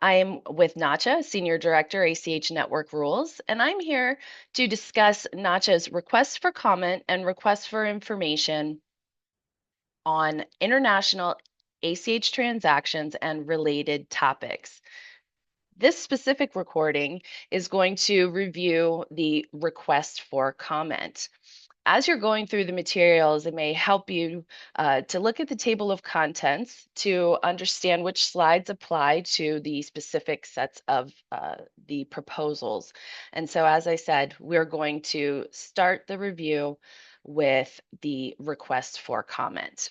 I am with Nacha, Senior Director, ACH Network Rules, and I'm here to discuss Nacha's request for comment and request for information on international ACH transactions and related topics. This specific recording is going to review the request for comment. As you're going through the materials, it may help you to look at the table of contents to understand which slides apply to the specific sets of the proposals. And so, as I said, we're going to start the review with the request for comment.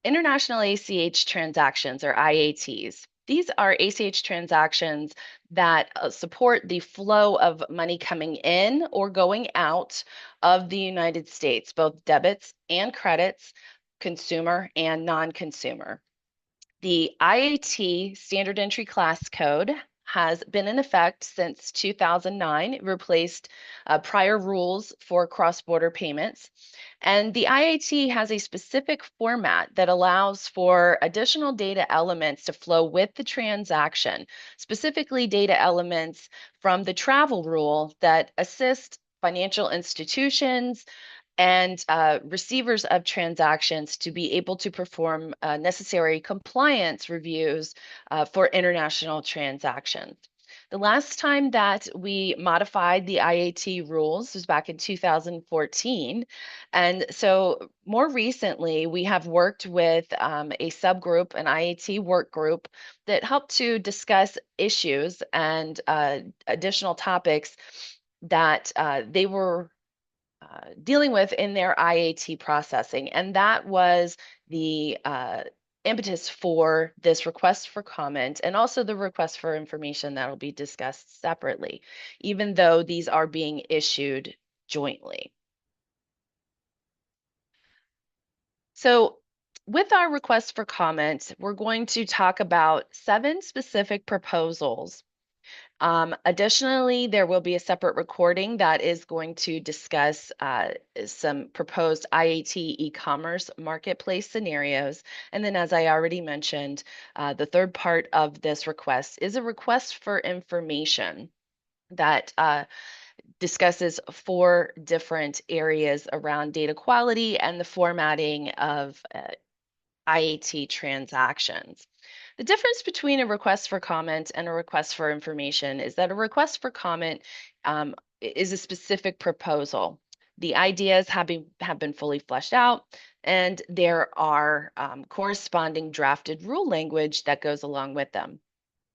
International ACH transactions, or IATs. These are ACH transactions that support the flow of money coming in or going out of the United States, both debits and credits, consumer and non-consumer. The IAT standard entry class code has been in effect since 2009. It replaced prior rules for cross-border payments. And the IAT has a specific format that allows for additional data elements to flow with the transaction, specifically data elements from the travel rule that assist financial institutions and receivers of transactions to be able to perform necessary compliance reviews for international transactions. The last time that we modified the IAT rules was back in 2014. And so more recently, we have worked with a subgroup, an IAT work group, that helped to discuss issues and additional topics that they were dealing with in their IAT processing. And that was the impetus for this request for comment and also the request for information that will be discussed separately, even though these are being issued jointly. So with our request for comment, we're going to talk about 7 specific proposals. Additionally, there will be a separate recording that is going to discuss some proposed IAT e-commerce marketplace scenarios. And then, as I already mentioned, the third part of this request is a request for information that discusses 4 different areas around data quality and the formatting of IAT transactions. The difference between a request for comment and a request for information is that a request for comment is a specific proposal. The ideas have been fully fleshed out, and there are corresponding drafted rule language that goes along with them.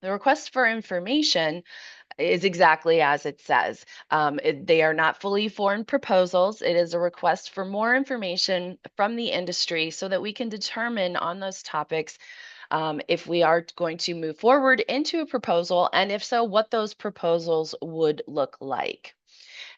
The request for information is exactly as it says. They are not fully formed proposals. It is a request for more information from the industry so that we can determine on those topics if we are going to move forward into a proposal, and if so, what those proposals would look like.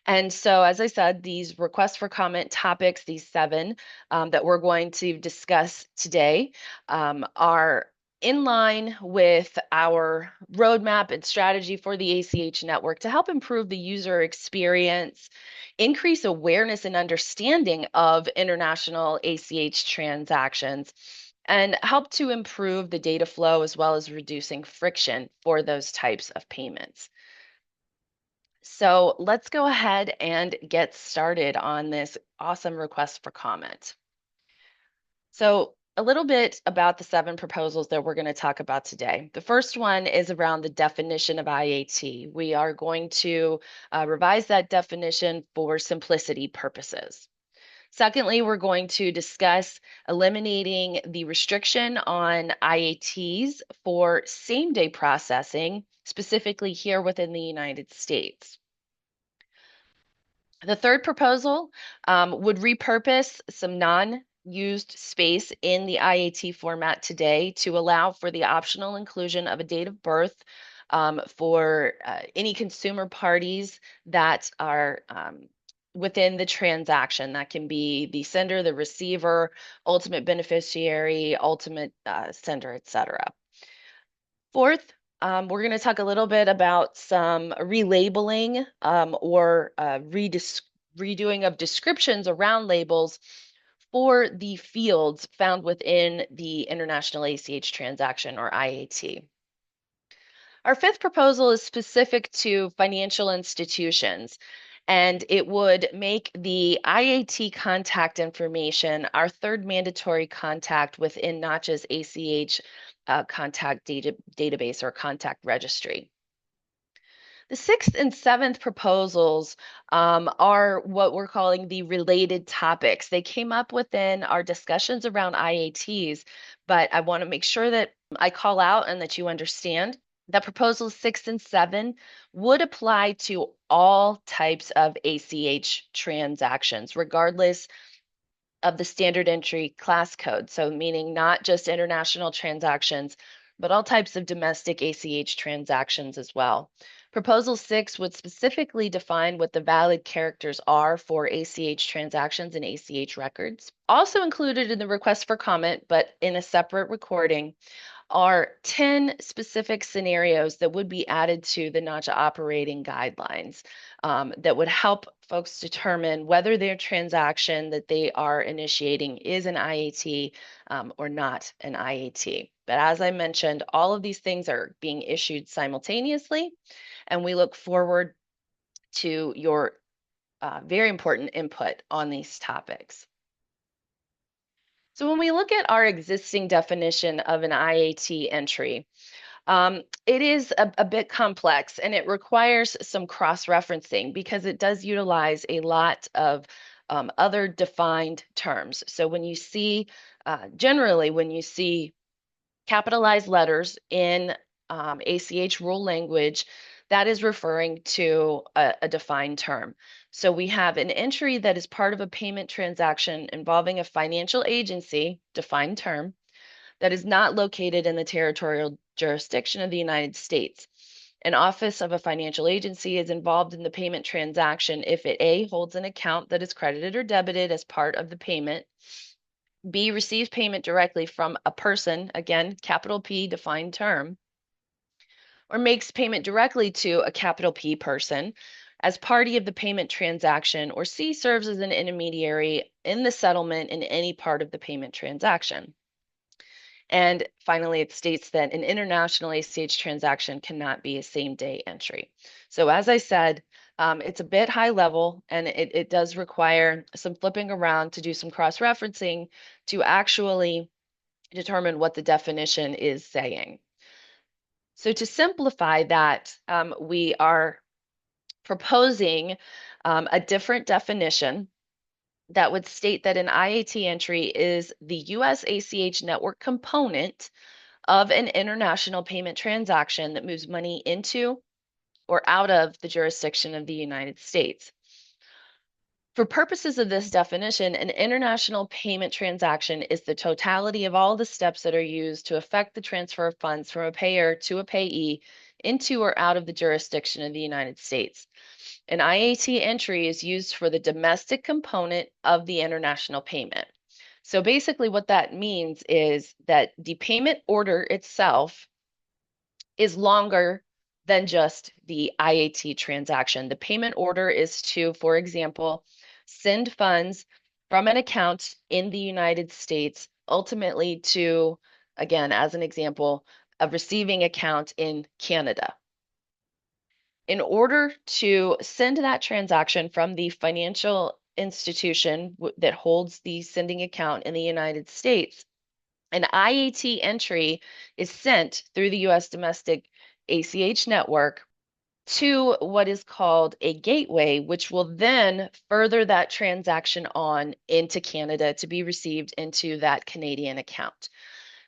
And so, as I said, these requests for comment topics, these 7 that we're going to discuss today, are in line with our roadmap and strategy for the ACH network to help improve the user experience, increase awareness and understanding of international ACH transactions, and help to improve the data flow as well as reducing friction for those types of payments. So let's go ahead and get started on this awesome request for comment. So a little bit about the 7 proposals that we're going to talk about today. The first one is around the definition of IAT. We are going to revise that definition for simplicity purposes. Secondly, we're going to discuss eliminating the restriction on IATs for same-day processing, specifically here within the United States. The third proposal would repurpose some non-used space in the IAT format today to allow for the optional inclusion of a date of birth for any consumer parties that are within the transaction. That can be the sender, the receiver, ultimate beneficiary, ultimate sender, etc. Fourth, we're going to talk a little bit about some relabeling or redoing of descriptions around labels for the fields found within the International ACH transaction, or IAT. Our fifth proposal is specific to financial institutions, and it would make the IAT contact information our third mandatory contact within Notch's ACH contact database or contact registry. The sixth and seventh proposals are what we're calling the related topics. They came up within our discussions around IATs, but I want to make sure that I call out and that you understand that proposals 6 and 7 would apply to all types of ACH transactions, regardless of the standard entry class code. So, meaning not just international transactions, but all types of domestic ACH transactions as well. Proposal 6 would specifically define what the valid characters are for ACH transactions and ACH records. Also included in the request for comment, but in a separate recording, are 10 specific scenarios that would be added to the NACHA operating guidelines that would help folks determine whether their transaction that they are initiating is an IAT or not an IAT. But as I mentioned, all of these things are being issued simultaneously, and we look forward to your very important input on these topics. So when we look at our existing definition of an IAT entry, it is a bit complex and it requires some cross-referencing because it does utilize a lot of other defined terms. So when you see, generally, when you see capitalized letters in ACH rule language, that is referring to a defined term. So we have an entry that is part of a payment transaction involving a financial agency, defined term, that is not located in the territorial jurisdiction of the United States. An office of a financial agency is involved in the payment transaction if it A, holds an account that is credited or debited as part of the payment, B, receives payment directly from a person, again, capital P defined term, or makes payment directly to a capital P person as party of the payment transaction, or C, serves as an intermediary in the settlement in any part of the payment transaction. And finally, it states that an international ACH transaction cannot be a same-day entry. So as I said, it's a bit high level, and it does require some flipping around to do some cross-referencing to actually determine what the definition is saying. So to simplify that, we are proposing a different definition that would state that an IAT entry is the US ACH network component of an international payment transaction that moves money into or out of the jurisdiction of the United States. For purposes of this definition, an international payment transaction is the totality of all the steps that are used to effect the transfer of funds from a payer to a payee into or out of the jurisdiction of the United States. An IAT entry is used for the domestic component of the international payment. So basically what that means is that the payment order itself is longer than just the IAT transaction. The payment order is to, for example, send funds from an account in the United States ultimately to, again, as an example, a receiving account in Canada. In order to send that transaction from the financial institution that holds the sending account in the United States, an IAT entry is sent through the US domestic ACH network to what is called a gateway, which will then further that transaction on into Canada to be received into that Canadian account.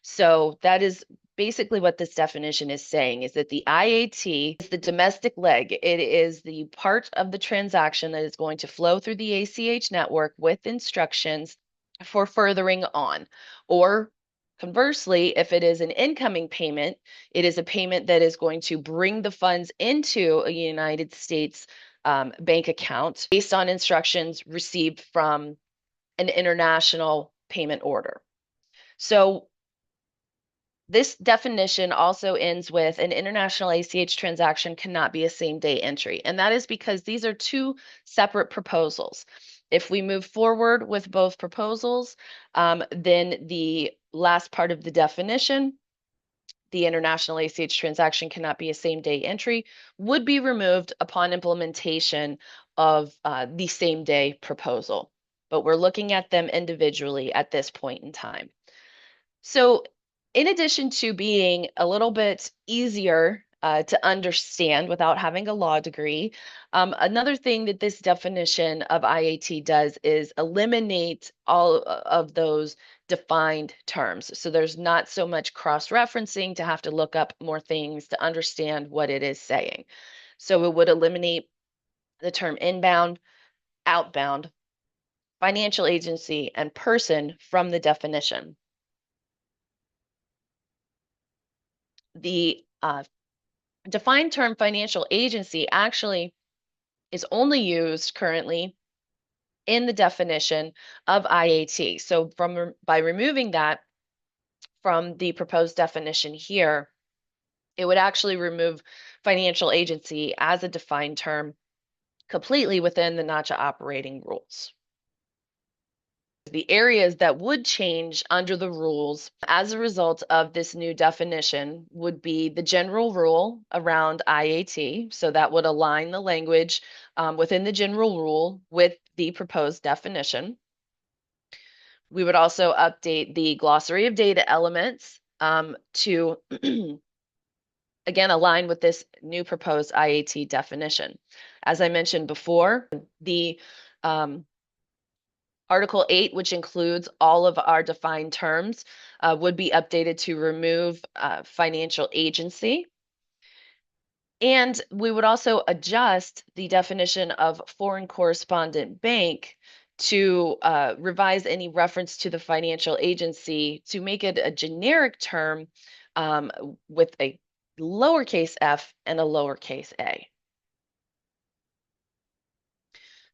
So that is basically what this definition is saying, is that the IAT is the domestic leg. It is the part of the transaction that is going to flow through the ACH network with instructions for furthering on. Or conversely, if it is an incoming payment, it is a payment that is going to bring the funds into a United States bank account based on instructions received from an international payment order. So this definition also ends with an international ACH transaction cannot be a same-day entry. And that is because these are two separate proposals. If we move forward with both proposals, then the last part of the definition the international ACH transaction cannot be a same-day entry, would be removed upon implementation of the same-day proposal. But we're looking at them individually at this point in time. So, in addition to being a little bit easier to understand without having a law degree, another thing that this definition of IAT does is eliminate all of those defined terms. So, there's not so much cross referencing to have to look up more things to understand what it is saying. So, it would eliminate the term inbound, outbound, financial agency, and person from the definition. The defined term financial agency actually is only used currently in the definition of IAT. So by removing that from the proposed definition here, it would actually remove financial agency as a defined term completely within the NACHA operating rules. The areas that would change under the rules as a result of this new definition would be the general rule around IAT. So that would align the language within the general rule with the proposed definition. We would also update the glossary of data elements to, again, align with this new proposed IAT definition. As I mentioned before, the Article 8, which includes all of our defined terms, would be updated to remove financial agency. And we would also adjust the definition of foreign correspondent bank to revise any reference to the financial agency to make it a generic term with a lowercase f and a lowercase a.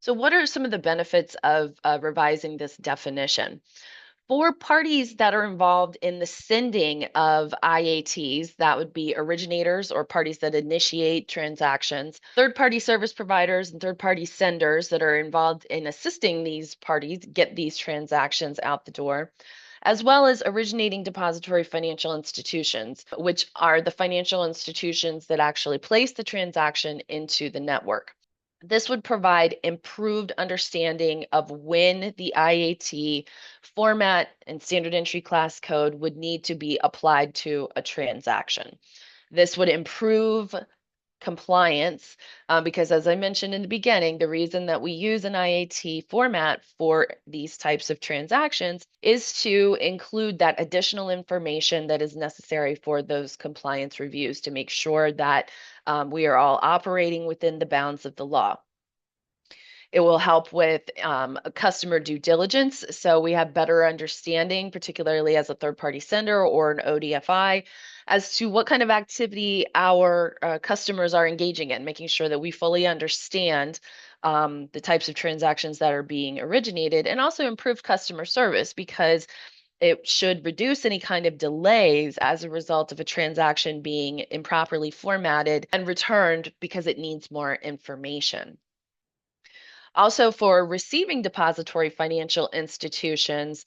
So what are some of the benefits of revising this definition? For parties that are involved in the sending of IATs, that would be originators or parties that initiate transactions, third-party service providers and third-party senders that are involved in assisting these parties get these transactions out the door, as well as originating depository financial institutions, which are the financial institutions that actually place the transaction into the network. This would provide improved understanding of when the IAT format and standard entry class code would need to be applied to a transaction. This would improve compliance because, as I mentioned in the beginning, the reason that we use an IAT format for these types of transactions is to include that additional information that is necessary for those compliance reviews to make sure that we are all operating within the bounds of the law. It will help with customer due diligence, so we have better understanding, particularly as a third-party sender or an ODFI, as to what kind of activity our customers are engaging in, making sure that we fully understand the types of transactions that are being originated, and also improve customer service because it should reduce any kind of delays as a result of a transaction being improperly formatted and returned because it needs more information. Also, for receiving depository financial institutions,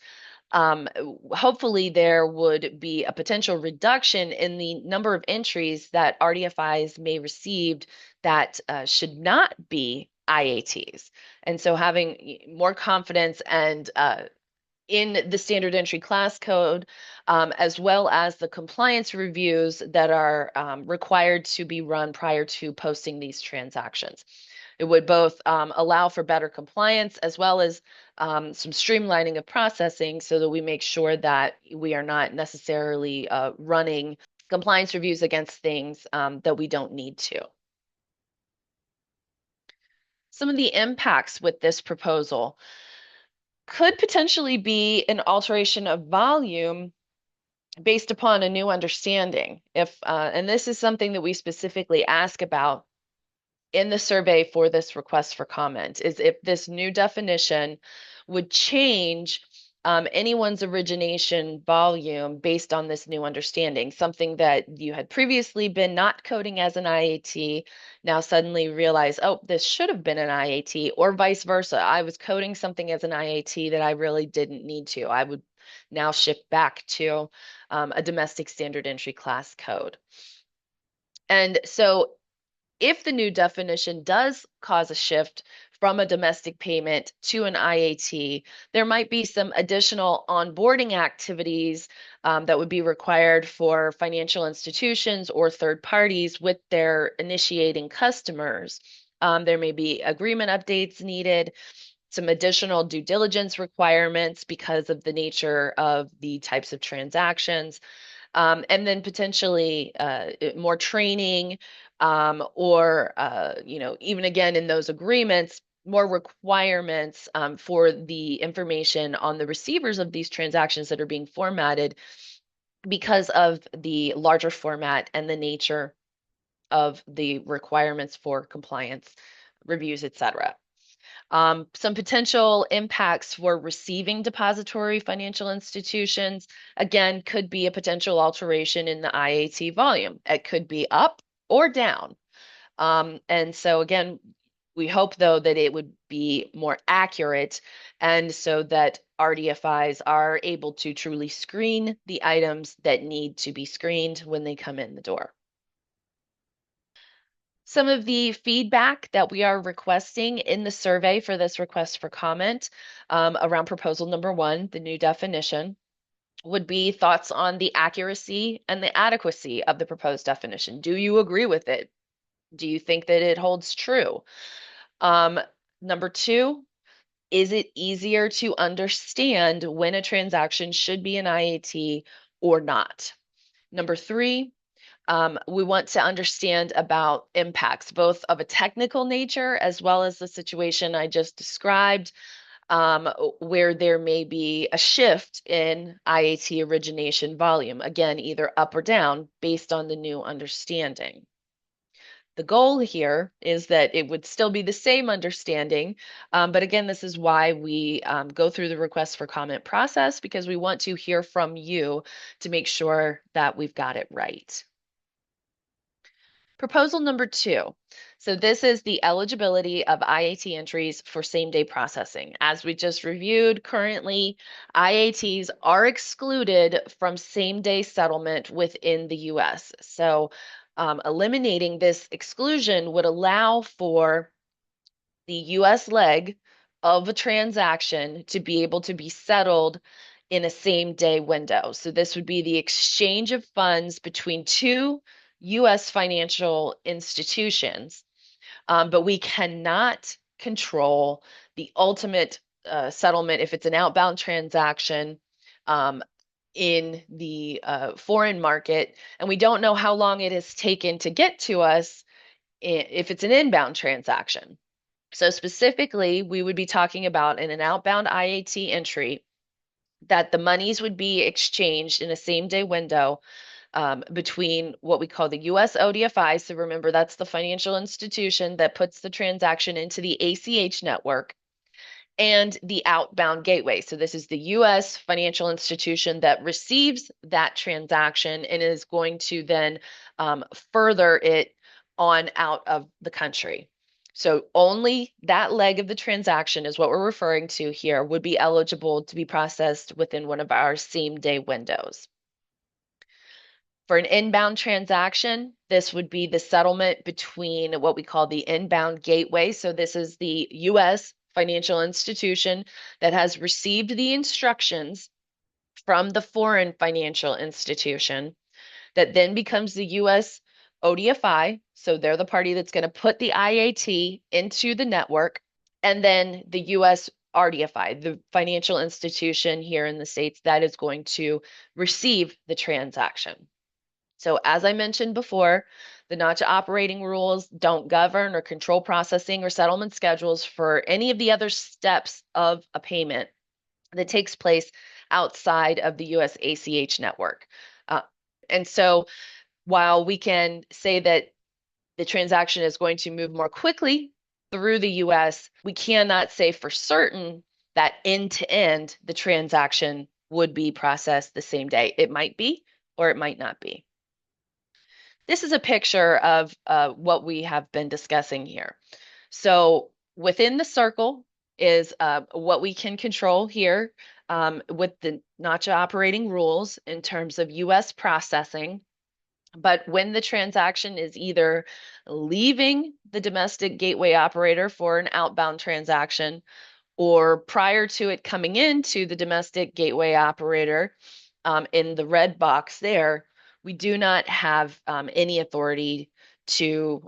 hopefully there would be a potential reduction in the number of entries that RDFIs may receive that should not be IATs. And so having more confidence and in the standard entry class code, as well as the compliance reviews that are required to be run prior to posting these transactions. It would both allow for better compliance as well as some streamlining of processing so that we make sure that we are not necessarily running compliance reviews against things that we don't need to. Some of the impacts with this proposal could potentially be an alteration of volume based upon a new understanding. And this is something that we specifically ask about in the survey for this request for comment, is if this new definition would change anyone's origination volume based on this new understanding, something that you had previously been not coding as an IAT, now suddenly realize, oh, this should have been an IAT, or vice versa. I was coding something as an IAT that I really didn't need to. I would now shift back to a domestic standard entry class code. And so if the new definition does cause a shift from a domestic payment to an IAT, there might be some additional onboarding activities that would be required for financial institutions or third parties with their initiating customers. There may be agreement updates needed, some additional due diligence requirements because of the nature of the types of transactions. And then potentially more training or, even again in those agreements, more requirements for the information on the receivers of these transactions that are being formatted because of the larger format and the nature of the requirements for compliance reviews, et cetera. Some potential impacts for receiving depository financial institutions, again, could be a potential alteration in the IAT volume. It could be up or down. And so again, we hope though that it would be more accurate and so that RDFIs are able to truly screen the items that need to be screened when they come in the door. Some of the feedback that we are requesting in the survey for this request for comment around proposal number 1, the new definition, would be thoughts on the accuracy and the adequacy of the proposed definition. Do you agree with it? Do you think that it holds true? Number 2, is it easier to understand when a transaction should be an IAT or not? Number 3, we want to understand about impacts, both of a technical nature as well as the situation I just described, where there may be a shift in IAT origination volume, again, either up or down based on the new understanding. The goal here is that it would still be the same understanding, but again, this is why we go through the request for comment process, because we want to hear from you to make sure that we've got it right. Proposal number 2. So this is the eligibility of IAT entries for same-day processing. As we just reviewed, currently IATs are excluded from same-day settlement within the US. So eliminating this exclusion would allow for the US leg of a transaction to be able to be settled in a same-day window. So this would be the exchange of funds between two US financial institutions, but we cannot control the ultimate settlement if it's an outbound transaction in the foreign market, and we don't know how long it has taken to get to us if it's an inbound transaction. So specifically, we would be talking about in an outbound IAT entry that the monies would be exchanged in a same-day window between what we call the US ODFI. So remember, that's the financial institution that puts the transaction into the ACH network, and the outbound gateway. So this is the US financial institution that receives that transaction and is going to then further it on out of the country. So only that leg of the transaction is what we're referring to here would be eligible to be processed within one of our same-day windows. For an inbound transaction, this would be the settlement between what we call the inbound gateway. So this is the US financial institution that has received the instructions from the foreign financial institution that then becomes the US ODFI. So they're the party that's going to put the IAT into the network, and then the US RDFI, the financial institution here in the States that is going to receive the transaction. So as I mentioned before, the NACHA operating rules don't govern or control processing or settlement schedules for any of the other steps of a payment that takes place outside of the US ACH network. And so while we can say that the transaction is going to move more quickly through the US, we cannot say for certain that end to end the transaction would be processed the same day. It might be, or it might not be. This is a picture of what we have been discussing here. So within the circle is what we can control here with the NACHA operating rules in terms of U.S. processing. But when the transaction is either leaving the domestic gateway operator for an outbound transaction, or prior to it coming into the domestic gateway operator, in the red box there, we do not have any authority to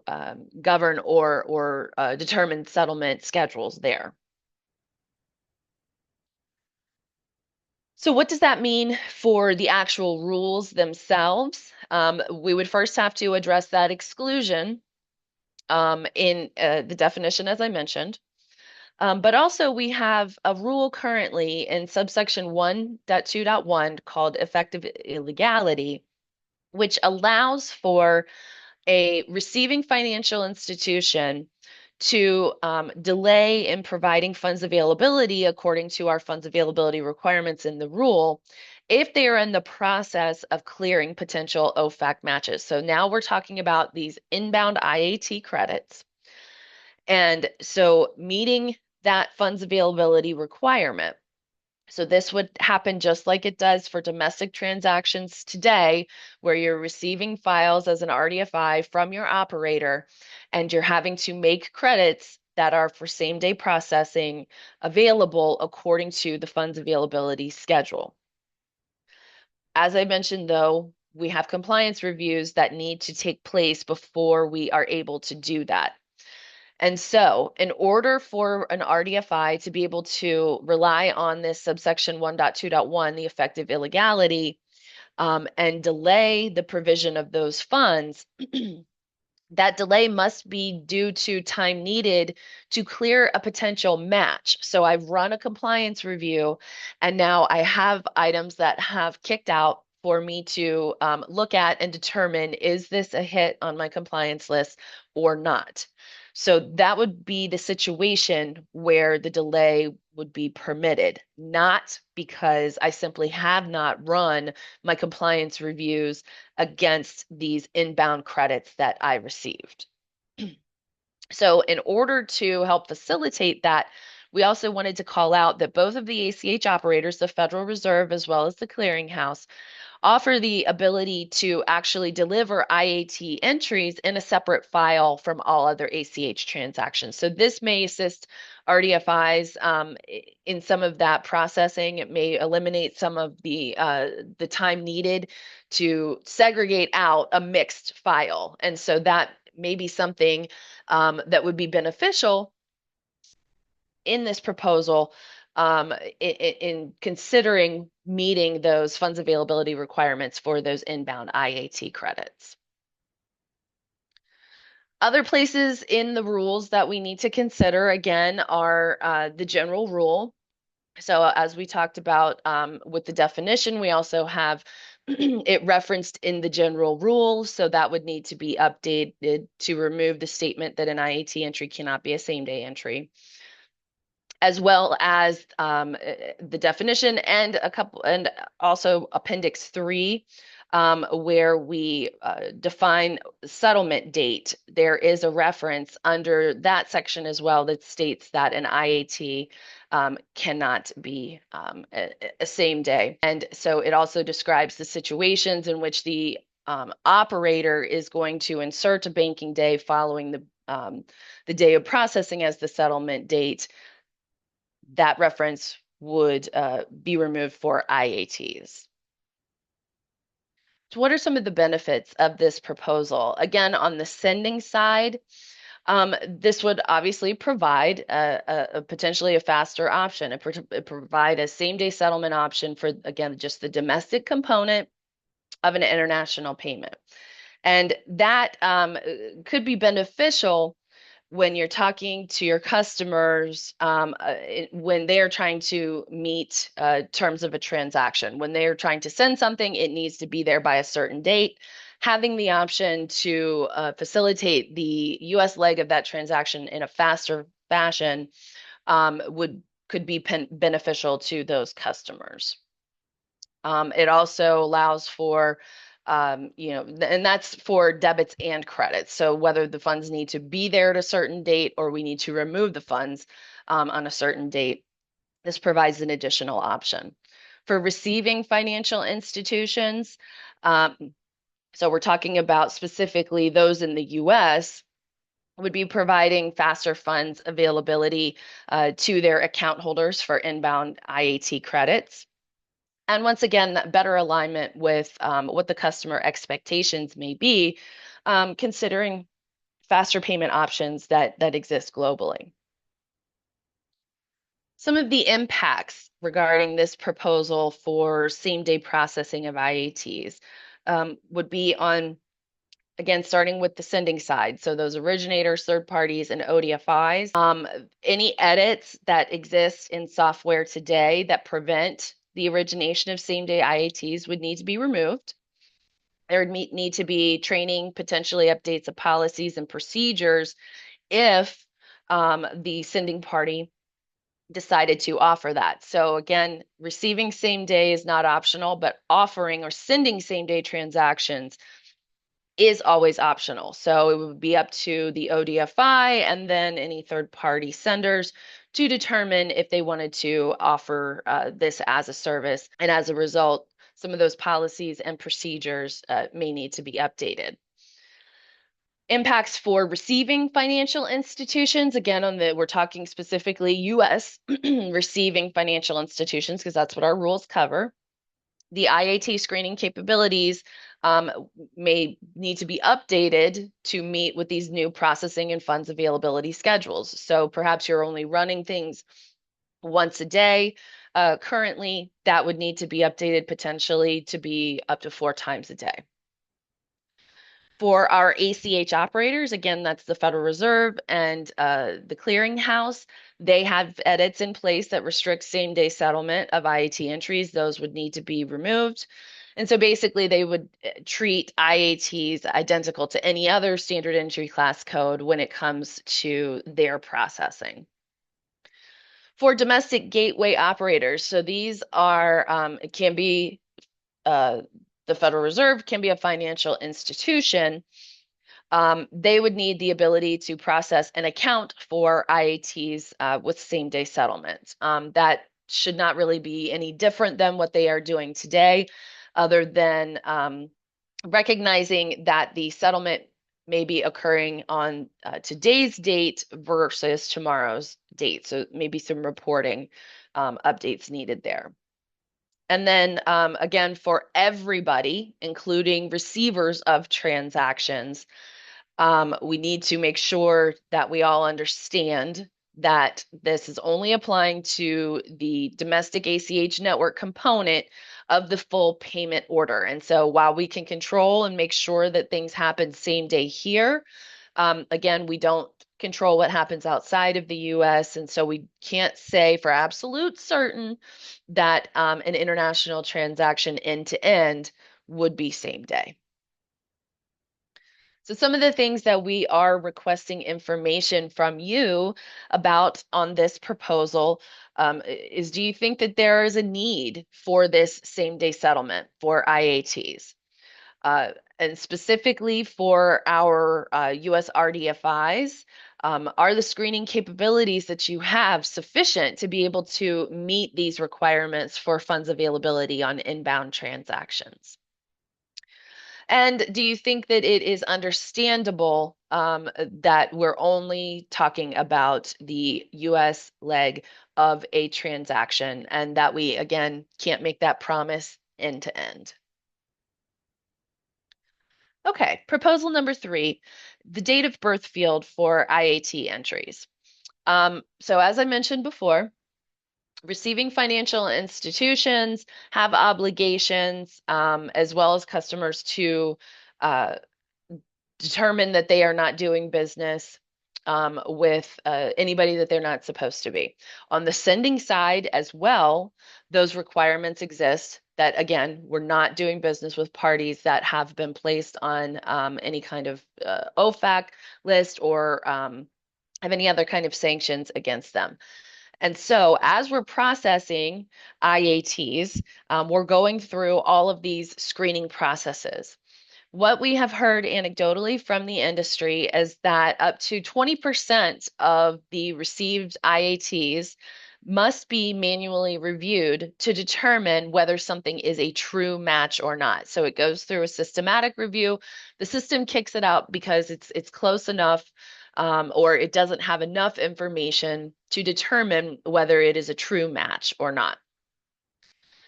govern or determine settlement schedules there. So what does that mean for the actual rules themselves? We would first have to address that exclusion in the definition, as I mentioned. But also we have a rule currently in subsection 1.2.1 called effective illegality, which allows for a receiving financial institution to delay in providing funds availability according to our funds availability requirements in the rule if they are in the process of clearing potential OFAC matches. So now we're talking about these inbound IAT credits. And so meeting that funds availability requirement. So this would happen just like it does for domestic transactions today, where you're receiving files as an RDFI from your operator, and you're having to make credits that are for same-day processing available according to the funds availability schedule. As I mentioned, though, we have compliance reviews that need to take place before we are able to do that. And so, in order for an RDFI to be able to rely on this subsection 1.2.1, the effective illegality, and delay the provision of those funds, that delay must be due to time needed to clear a potential match. So I've run a compliance review, and now I have items that have kicked out for me to look at and determine, is this a hit on my compliance list or not? So that would be the situation where the delay would be permitted, not because I simply have not run my compliance reviews against these inbound credits that I received. So in order to help facilitate that, we also wanted to call out that both of the ACH operators, the Federal Reserve as well as the clearinghouse, offer the ability to actually deliver IAT entries in a separate file from all other ACH transactions. So this may assist RDFIs in some of that processing. It may eliminate some of the time needed to segregate out a mixed file. And so that may be something that would be beneficial in this proposal in considering meeting those funds availability requirements for those inbound IAT credits. Other places in the rules that we need to consider, again, are the general rule. So as we talked about with the definition, we also have it referenced in the general rule. So that would need to be updated to remove the statement that an IAT entry cannot be a same-day entry, as well as the definition and also Appendix 3, where we define settlement date. There is a reference under that section as well that states that an IAT cannot be a same day. And so it also describes the situations in which the operator is going to insert a banking day following the day of processing as the settlement date. That reference would be removed for IATs. So what are some of the benefits of this proposal? Again, on the sending side, this would obviously provide a potentially a faster option. It provide a same-day settlement option for, again, just the domestic component of an international payment. And that could be beneficial when you're talking to your customers, when they're trying to meet terms of a transaction. When they're trying to send something, it needs to be there by a certain date. Having the option to facilitate the U.S. leg of that transaction in a faster fashion could be beneficial to those customers. It also allows for and that's for debits and credits. So whether the funds need to be there at a certain date or we need to remove the funds on a certain date, This provides an additional option. For receiving financial institutions, so we're talking about specifically those in the US, would be providing faster funds availability to their account holders for inbound IAT credits. And once again, that better alignment with what the customer expectations may be, considering faster payment options that exist globally. Some of the impacts regarding this proposal for same-day processing of IATs would be on, again, starting with the sending side. So those originators, third parties, and ODFIs. Any edits that exist in software today that prevent the origination of same-day IATs would need to be removed. There would need to be training, potentially updates of policies and procedures if the sending party decided to offer that. So again, receiving same day is not optional, but offering or sending same day transactions is always optional. So it would be up to the ODFI and then any third party senders to determine if they wanted to offer this as a service. And as a result, some of those policies and procedures may need to be updated. Impacts for receiving financial institutions, again, we're talking specifically US receiving financial institutions, because that's what our rules cover. The IAT screening capabilities may need to be updated to meet with these new processing and funds availability schedules. So perhaps you're only running things once a day. Currently, that would need to be updated potentially to be up to 4 times a day. For our ACH operators, again, that's the Federal Reserve and the clearinghouse, they have edits in place that restrict same-day settlement of IAT entries. Those would need to be removed. And so basically, they would treat IATs identical to any other standard entry class code when it comes to their processing. For domestic gateway operators, so these are, it can be the Federal Reserve, can be a financial institution. They would need the ability to process and account for IATs with same-day settlements. That should not really be any different than what they are doing today, other than recognizing that the settlement may be occurring on today's date versus tomorrow's date. So maybe some reporting updates needed there. And then again, for everybody, including receivers of transactions, we need to make sure that we all understand that this is only applying to the domestic ACH network component of the full payment order. And so while we can control and make sure that things happen same day here, again, we don't control what happens outside of the US. And so we can't say for absolute certain that an international transaction end to end would be same day. So some of the things that we are requesting information from you about on this proposal is, do you think that there is a need for this same-day settlement for IATs? And specifically for our US RDFIs, are the screening capabilities that you have sufficient to be able to meet these requirements for funds availability on inbound transactions? And do you think that it is understandable that we're only talking about the US leg of a transaction and that we, again, can't make that promise end to end? Okay, proposal number 3, the date of birth field for IAT entries. So as I mentioned before, receiving financial institutions have obligations as well as customers to determine that they are not doing business with anybody that they're not supposed to be. On the sending side as well, those requirements exist that, again, we're not doing business with parties that have been placed on any kind of OFAC list or have any other kind of sanctions against them. And so as we're processing IATs, we're going through all of these screening processes. What we have heard anecdotally from the industry is that up to 20% of the received IATs must be manually reviewed to determine whether something is a true match or not. So it goes through a systematic review. The system kicks it out because it's close enough, or it doesn't have enough information to determine whether it is a true match or not.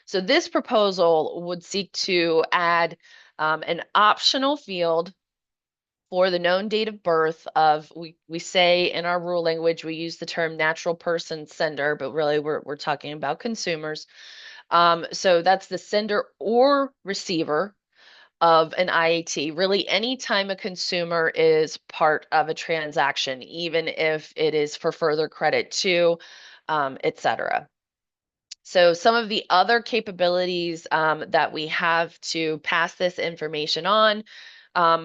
So this proposal would seek to add an optional field for the known date of birth of, we say in our rule language, we use the term natural person sender, but really we're talking about consumers. So that's the sender or receiver of an IAT. Really, anytime a consumer is part of a transaction, even if it is for further credit to, et cetera. So some of the other capabilities that we have to pass this information on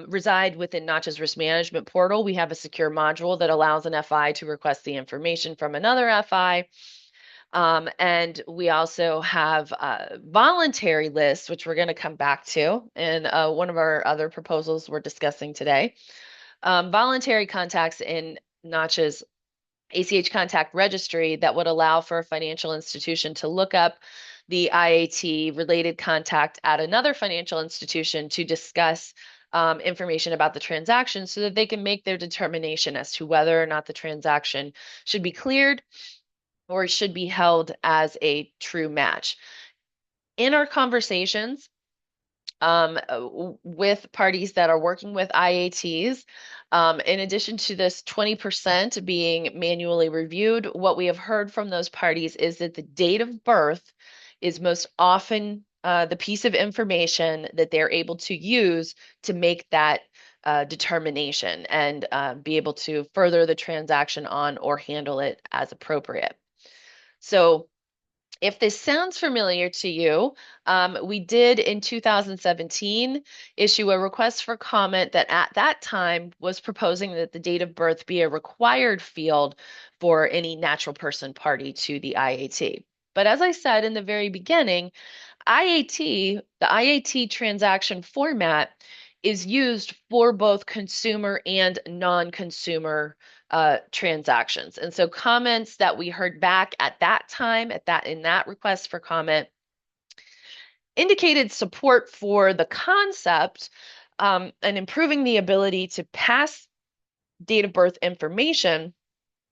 reside within Notch's risk management portal. We have a secure module that allows an FI to request the information from another FI. And we also have voluntary lists, which we're going to come back to in one of our other proposals we're discussing today. Voluntary contacts in Notch's ACH contact registry that would allow for a financial institution to look up the IAT related contact at another financial institution to discuss information about the transaction so that they can make their determination as to whether or not the transaction should be cleared or should be held as a true match. In our conversations, with parties that are working with IATs. In addition to this 20% being manually reviewed, what we have heard from those parties is that the date of birth is most often the piece of information that they're able to use to make that determination and be able to further the transaction on or handle it as appropriate. So if this sounds familiar to you, we did in 2017 issue a request for comment that at that time was proposing that the date of birth be a required field for any natural person party to the IAT. But as I said in the very beginning, the IAT transaction format is used for both consumer and non-consumer transactions. And so comments that we heard back at that time, in that request for comment, indicated support for the concept and improving the ability to pass date of birth information.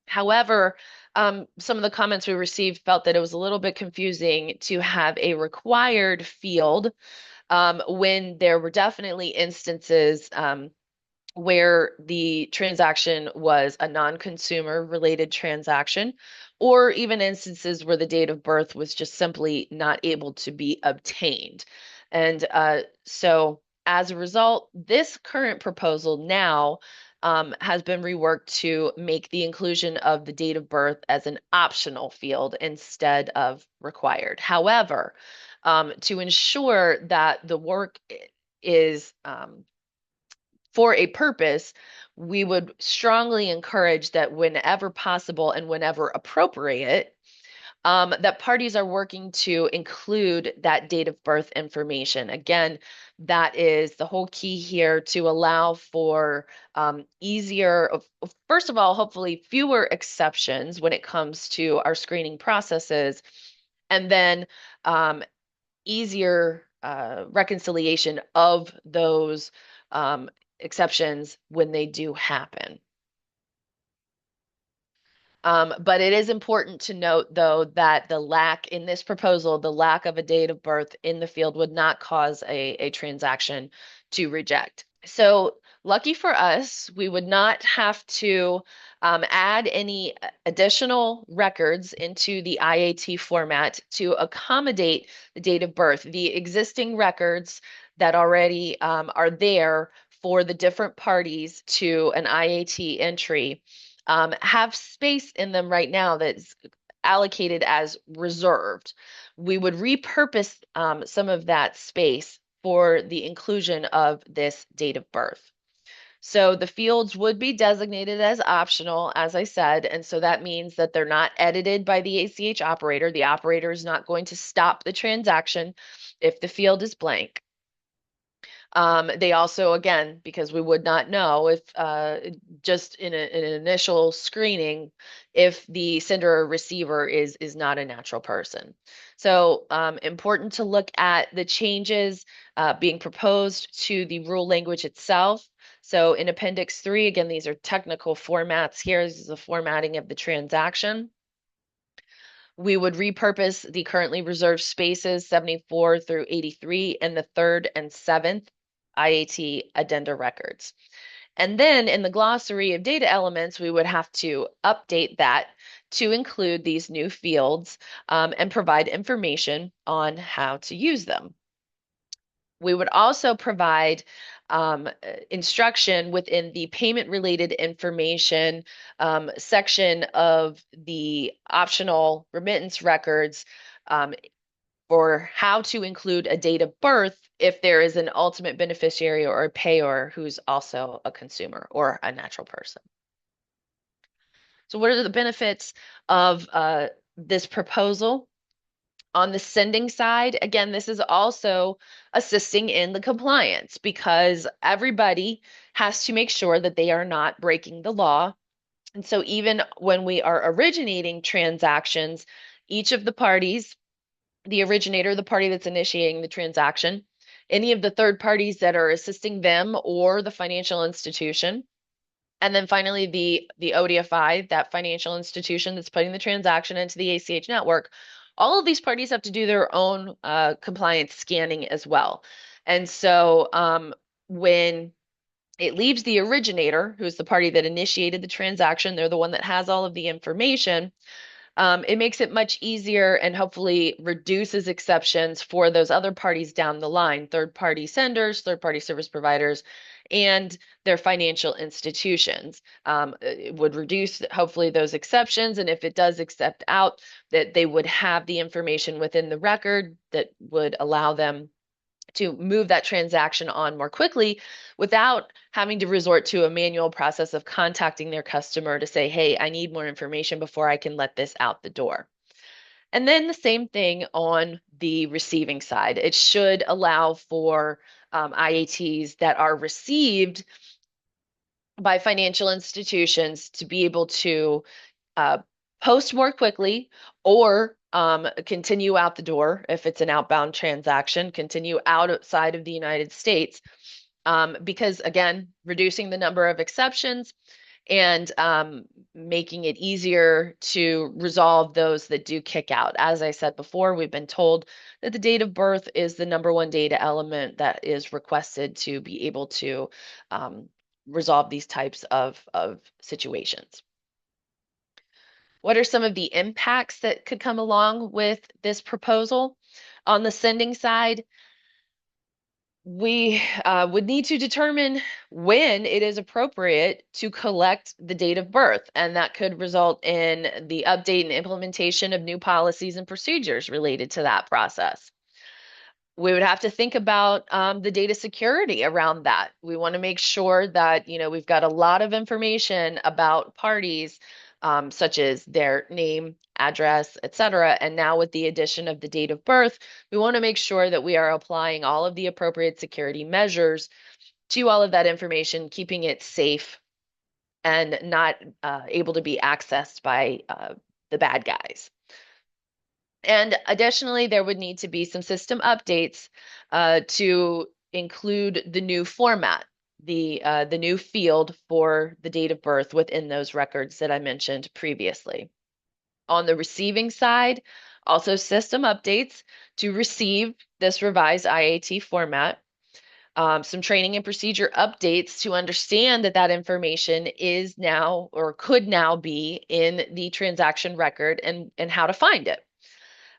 However, some of the comments we received felt that it was a little bit confusing to have a required field when there were definitely instances where the transaction was a non-consumer related transaction, or even instances where the date of birth was just simply not able to be obtained. And so as a result, this current proposal now has been reworked to make the inclusion of the date of birth as an optional field instead of required. However, to ensure that the work is for a purpose, we would strongly encourage that whenever possible and whenever appropriate, that parties are working to include that date of birth information. Again, that is the whole key here to allow for easier, first of all, hopefully fewer exceptions when it comes to our screening processes, and then easier reconciliation of those exceptions when they do happen. But it is important to note, though, that the lack of a date of birth in the field would not cause a transaction to reject. So lucky for us, we would not have to add any additional records into the IAT format to accommodate the date of birth. The existing records that already are there for the different parties to an IAT entry have space in them right now that's allocated as reserved. We would repurpose some of that space for the inclusion of this date of birth. So the fields would be designated as optional, as I said, and so that means that they're not edited by the ACH operator. The operator is not going to stop the transaction if the field is blank. They also, again, because we would not know if just in an initial screening, if the sender or receiver is not a natural person. So important to look at the changes being proposed to the rule language itself. So in Appendix 3, again, these are technical formats here. This is the formatting of the transaction. We would repurpose the currently reserved spaces 74 through 83 in the third and seventh IAT addenda records. And then in the glossary of data elements, we would have to update that to include these new fields and provide information on how to use them. We would also provide instruction within the payment related information section of the optional remittance records for how to include a date of birth if there is an ultimate beneficiary or a payer who's also a consumer or a natural person. So what are the benefits of this proposal? On the sending side, again, this is also assisting in the compliance because everybody has to make sure that they are not breaking the law. And so even when we are originating transactions, each of the parties, the originator, the party that's initiating the transaction, any of the third parties that are assisting them or the financial institution, and then finally, the ODFI, that financial institution that's putting the transaction into the ACH network, all of these parties have to do their own compliance scanning as well. And so when it leaves the originator, who's the party that initiated the transaction, they're the one that has all of the information. It makes it much easier and hopefully reduces exceptions for those other parties down the line, third-party senders, third-party service providers, and their financial institutions. It would reduce hopefully those exceptions, and if it does accept out, that they would have the information within the record that would allow them to move that transaction on more quickly without having to resort to a manual process of contacting their customer to say, hey, I need more information before I can let this out the door. And then the same thing on the receiving side. It should allow for IATs that are received by financial institutions to be able to uh, post more quickly or continue out the door if it's an outbound transaction, continue outside of the United States. Because again, reducing the number of exceptions and making it easier to resolve those that do kick out. As I said before, we've been told that the date of birth is the number one data element that is requested to be able to resolve these types of situations. What are some of the impacts that could come along with this proposal? On the sending side, we would need to determine when it is appropriate to collect the date of birth, and that could result in the update and implementation of new policies and procedures related to that process. We would have to think about the data security around that. We want to make sure that, we've got a lot of information about parties, such as their name, address, etc. And now with the addition of the date of birth, we want to make sure that we are applying all of the appropriate security measures to all of that information, keeping it safe and not able to be accessed by the bad guys. And additionally, there would need to be some system updates to include the new format, the new field for the date of birth within those records that I mentioned previously. On the receiving side, also system updates to receive this revised IAT format. Some training and procedure updates to understand that that information is now or could now be in the transaction record and how to find it.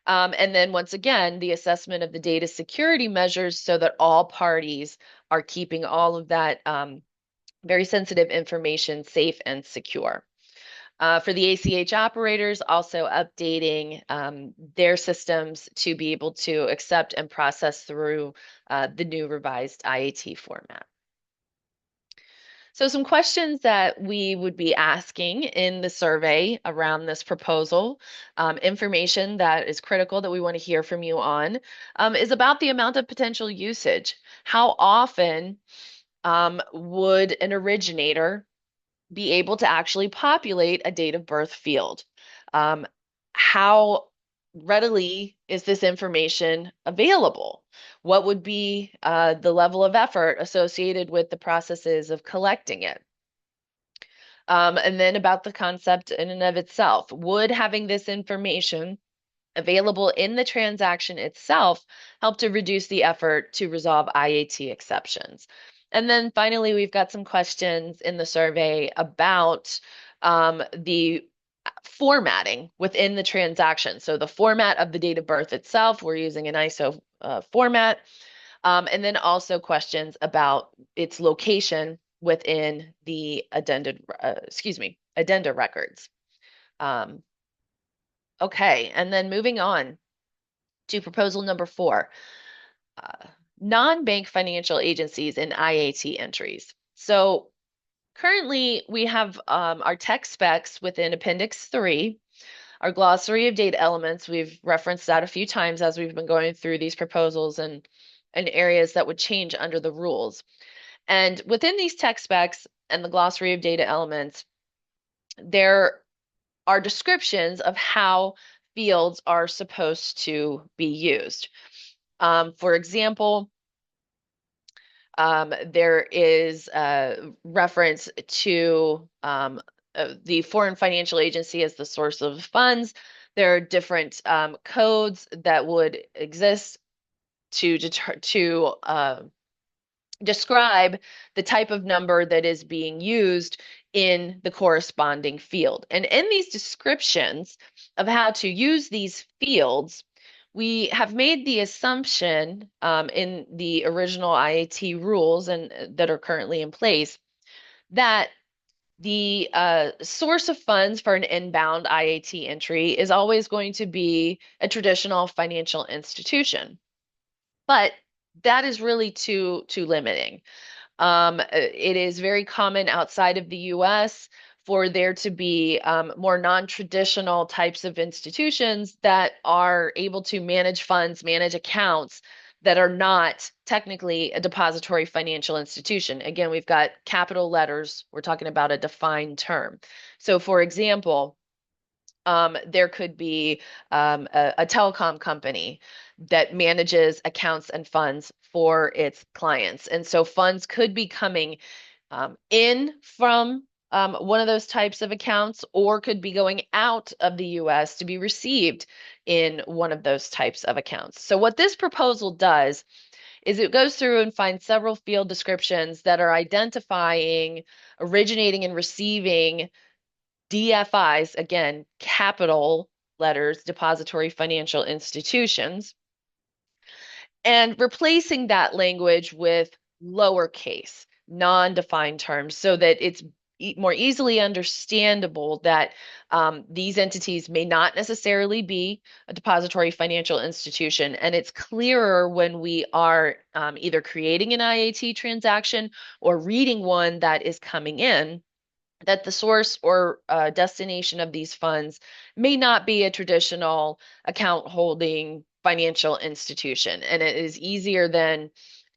And then once again, the assessment of the data security measures so that all parties are keeping all of that very sensitive information safe and secure. For the ACH operators, also updating their systems to be able to accept and process through the new revised IAT format. So some questions that we would be asking in the survey around this proposal, information that is critical that we want to hear from you on, is about the amount of potential usage. How often would an originator be able to actually populate a date of birth field? How readily is this information available? What would be the level of effort associated with the processes of collecting it? And then about the concept in and of itself. Would having this information available in the transaction itself help to reduce the effort to resolve IAT exceptions? And then finally, we've got some questions in the survey about the formatting within the transaction. So the format of the date of birth itself, we're using an ISO format. And then also questions about its location within the addenda records. Okay, and then moving on to proposal number 4, non-bank financial agencies and IAT entries. So currently we have our text specs within Appendix 3, our glossary of data elements. We've referenced that a few times as we've been going through these proposals and areas that would change under the rules. And within these text specs and the glossary of data elements, there are descriptions of how fields are supposed to be used. For example, there is a reference to the foreign financial agency as the source of funds. There are different codes that would exist to describe the type of number that is being used in the corresponding field. And in these descriptions of how to use these fields, we have made the assumption in the original IAT rules and that are currently in place that the source of funds for an inbound IAT entry is always going to be a traditional financial institution. But that is really too limiting. It is very common outside of the US for there to be more non-traditional types of institutions that are able to manage funds, manage accounts that are not technically a depository financial institution. Again, we've got capital letters. We're talking about a defined term. So, for example, there could be a telecom company that manages accounts and funds for its clients. And so funds could be coming in from one of those types of accounts or could be going out of the US to be received in one of those types of accounts. So what this proposal does is it goes through and finds several field descriptions that are identifying, originating, and receiving DFIs, again, capital letters, depository financial institutions, and replacing that language with lowercase, non-defined terms so that it's more easily understandable that these entities may not necessarily be a depository financial institution. And it's clearer when we are either creating an IAT transaction or reading one that is coming in that the source or destination of these funds may not be a traditional account holding financial institution. And it is easier then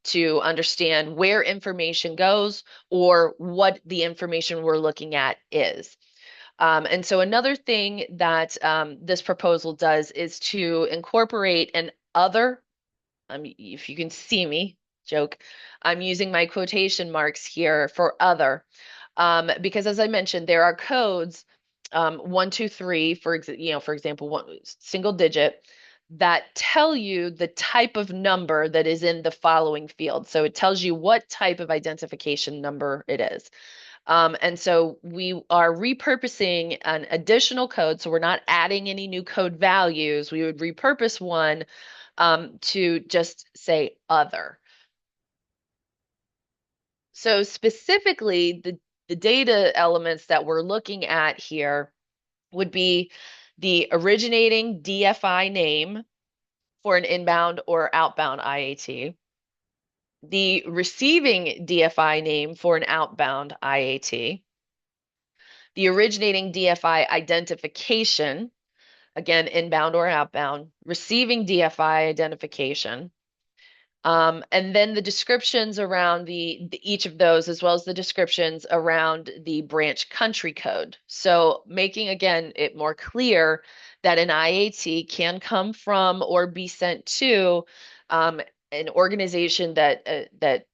to understand where information goes or what the information we're looking at is. And so another thing that this proposal does is to incorporate an other, if you can see me, joke, I'm using my quotation marks here for other. Because as I mentioned, there are codes, 1, 2, 3, for example, one single digit that tell you the type of number that is in the following field. So it tells you what type of identification number it is. And so we are repurposing an additional code. So we're not adding any new code values. We would repurpose one to just say other. So specifically, the data elements that we're looking at here would be the originating DFI name for an inbound or outbound IAT, the receiving DFI name for an outbound IAT, the originating DFI identification, again, inbound or outbound, receiving DFI identification, and then the descriptions around each of those, as well as the descriptions around the branch country code. So making, again, it more clear that an IAT can come from or be sent to an organization that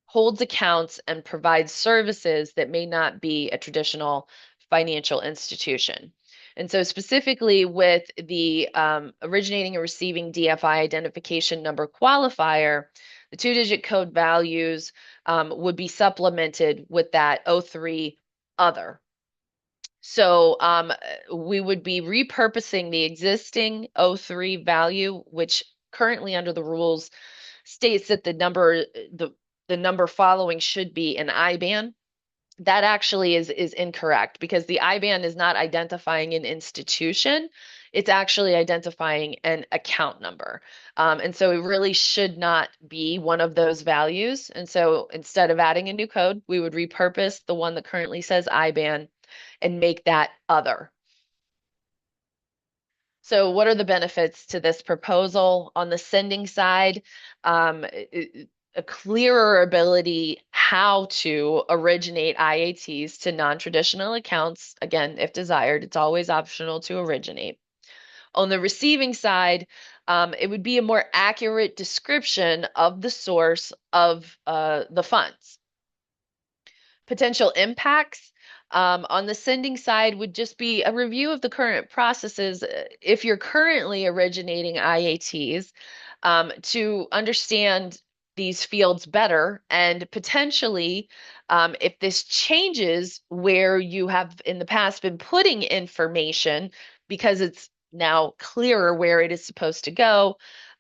holds accounts and provides services that may not be a traditional financial institution. And so, specifically with the originating and receiving DFI identification number qualifier, the 2-digit code values would be supplemented with that O3 other. So we would be repurposing the existing O3 value, which currently under the rules states that the number following should be an IBAN. That actually is incorrect because the IBAN is not identifying an institution. It's actually identifying an account number. And so it really should not be one of those values. And so instead of adding a new code, we would repurpose the one that currently says IBAN and make that other. So what are the benefits to this proposal? On the sending side, a clearer ability how to originate IATs to non-traditional accounts. Again, if desired, it's always optional to originate. On the receiving side, it would be a more accurate description of the source of the funds. Potential impacts on the sending side would just be a review of the current processes. If you're currently originating IATs, to understand these fields better and potentially, if this changes where you have in the past been putting information because it's now clearer where it is supposed to go,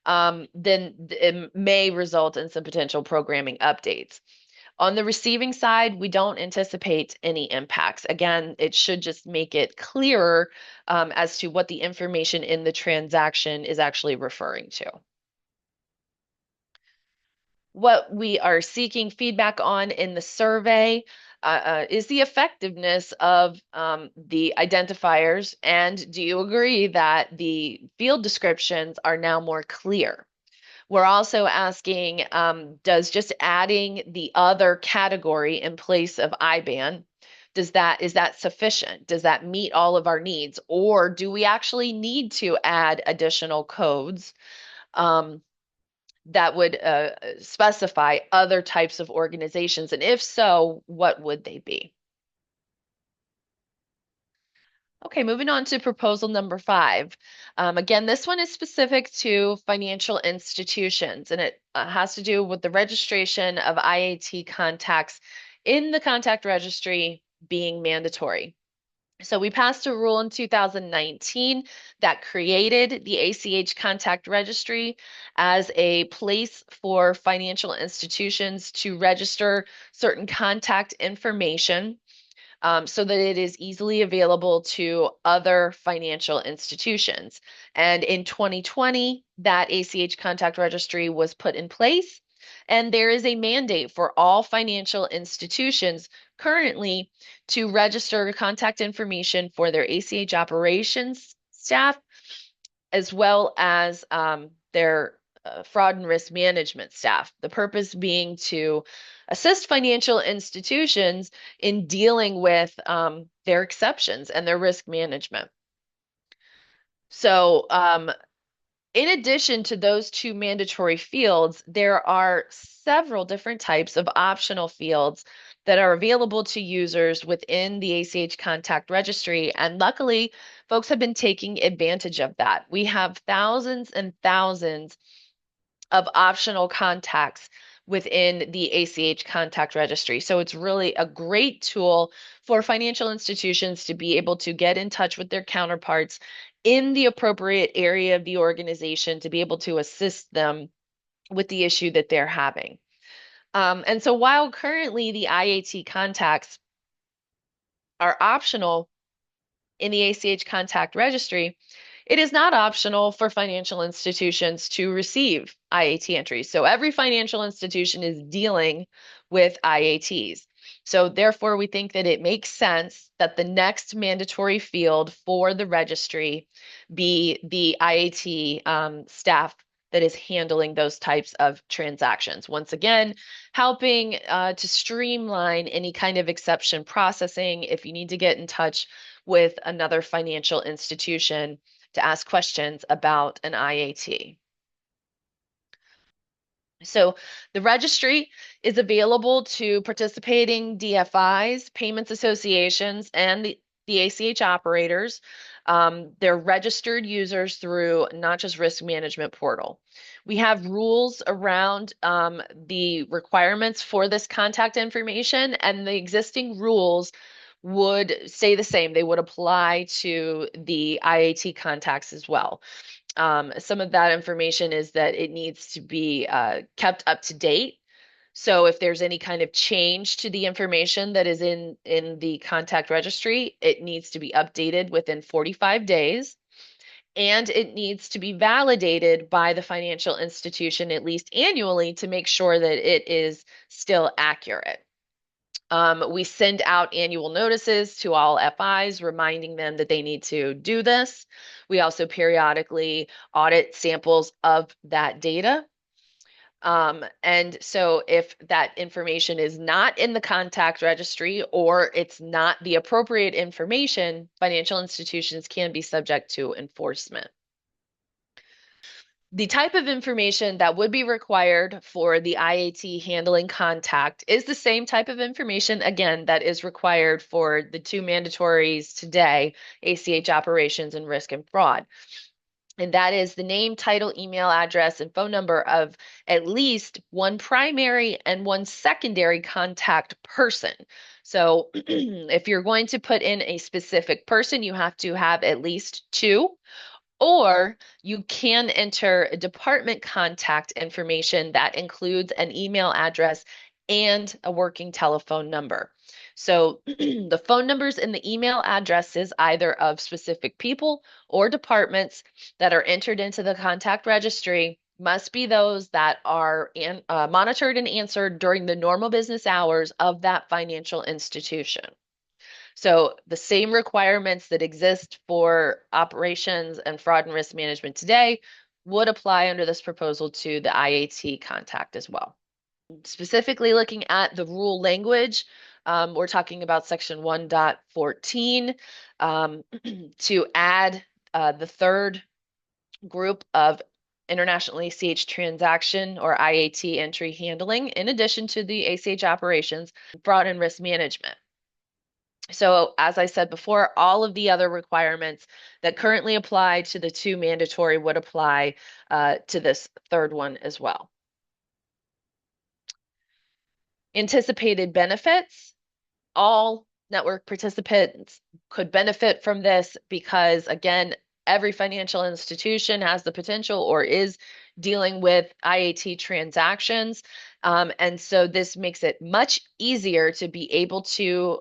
then it may result in some potential programming updates. On the receiving side, we don't anticipate any impacts. Again, it should just make it clearer as to what the information in the transaction is actually referring to. What we are seeking feedback on in the survey is the effectiveness of the identifiers, and do you agree that the field descriptions are now more clear? We're also asking, does just adding the other category in place of IBAN, is that sufficient? Does that meet all of our needs? Or do we actually need to add additional codes that would specify other types of organizations? And if so, what would they be? Okay, moving on to proposal number 5. Again, this one is specific to financial institutions, and it has to do with the registration of IAT contacts in the contact registry being mandatory. So we passed a rule in 2019 that created the ACH contact registry as a place for financial institutions to register certain contact information so that it is easily available to other financial institutions. And in 2020, that ACH contact registry was put in place, and there is a mandate for all financial institutions currently to register contact information for their ACH operations staff, as well as their fraud and risk management staff. The purpose being to assist financial institutions in dealing with their exceptions and their risk management. So, in addition to those two mandatory fields, there are several different types of optional fields that are available to users within the ACH contact registry. And luckily, folks have been taking advantage of that. We have thousands and thousands of optional contacts within the ACH contact registry. So it's really a great tool for financial institutions to be able to get in touch with their counterparts in the appropriate area of the organization to be able to assist them with the issue that they're having. And so while currently the IAT contacts are optional in the ACH contact registry, It is not optional for financial institutions to receive IAT entries. So every financial institution is dealing with IATs. So therefore, we think that it makes sense that the next mandatory field for the registry be the IAT staff that is handling those types of transactions. Once again, helping to streamline any kind of exception processing if you need to get in touch with another financial institution to ask questions about an IAT. So the registry is available to participating DFIs, payments associations, and the ACH operators. They're registered users through not just risk management portal. We have rules around the requirements for this contact information, and the existing rules would stay the same. They would apply to the IAT contacts as well. Some of that information is that it needs to be kept up to date. So if there's any kind of change to the information that is in the contact registry, it needs to be updated within 45 days. And it needs to be validated by the financial institution at least annually to make sure that it is still accurate. We send out annual notices to all FIs, reminding them that they need to do this. We also periodically audit samples of that data. And so if that information is not in the contact registry or it's not the appropriate information, financial institutions can be subject to enforcement. The type of information that would be required for the IAT handling contact is the same type of information, again, that is required for the two mandatories today, ACH operations and risk and fraud. And that is the name, title, email address, and phone number of at least one primary and one secondary contact person. So if you're going to put in a specific person, you have to have at least two. Or you can enter department contact information that includes an email address and a working telephone number. So the phone numbers and the email addresses, either of specific people or departments that are entered into the contact registry, must be those that are monitored and answered during the normal business hours of that financial institution. So the same requirements that exist for operations and fraud and risk management today would apply under this proposal to the IAT contact as well. Specifically looking at the rule language, we're talking about section 1.14 to add the third group of international ACH transaction or IAT entry handling, in addition to the ACH operations, fraud and risk management. So, as I said before, all of the other requirements that currently apply to the two mandatory would apply to this third one as well. Anticipated benefits. All network participants could benefit from this because, again, every financial institution has the potential or is dealing with IAT transactions. And so this makes it much easier to be able to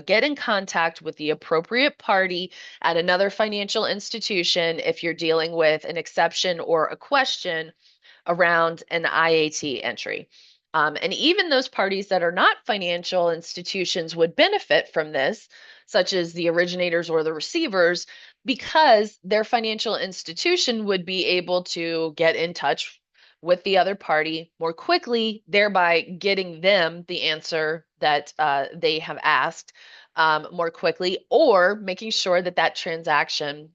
get in contact with the appropriate party at another financial institution if you're dealing with an exception or a question around an IAT entry. And even those parties that are not financial institutions would benefit from this, such as the originators or the receivers, because their financial institution would be able to get in touch with the other party more quickly, thereby getting them the answer that they have asked more quickly, or making sure that that transaction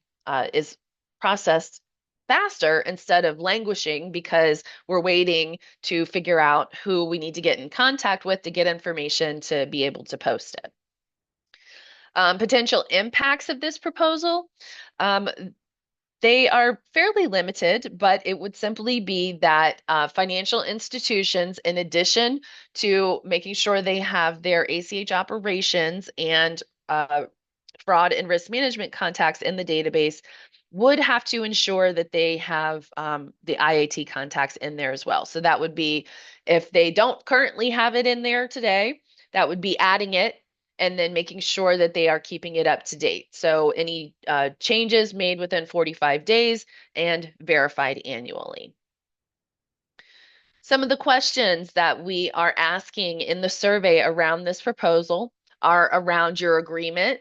is processed faster instead of languishing because we're waiting to figure out who we need to get in contact with to get information to be able to post it. Potential impacts of this proposal. They are fairly limited, but it would simply be that financial institutions, in addition to making sure they have their ACH operations and fraud and risk management contacts in the database, would have to ensure that they have the IAT contacts in there as well. So that would be, if they don't currently have it in there today, that would be adding it and then making sure that they are keeping it up to date. So any changes made within 45 days and verified annually. Some of the questions that we are asking in the survey around this proposal are around your agreement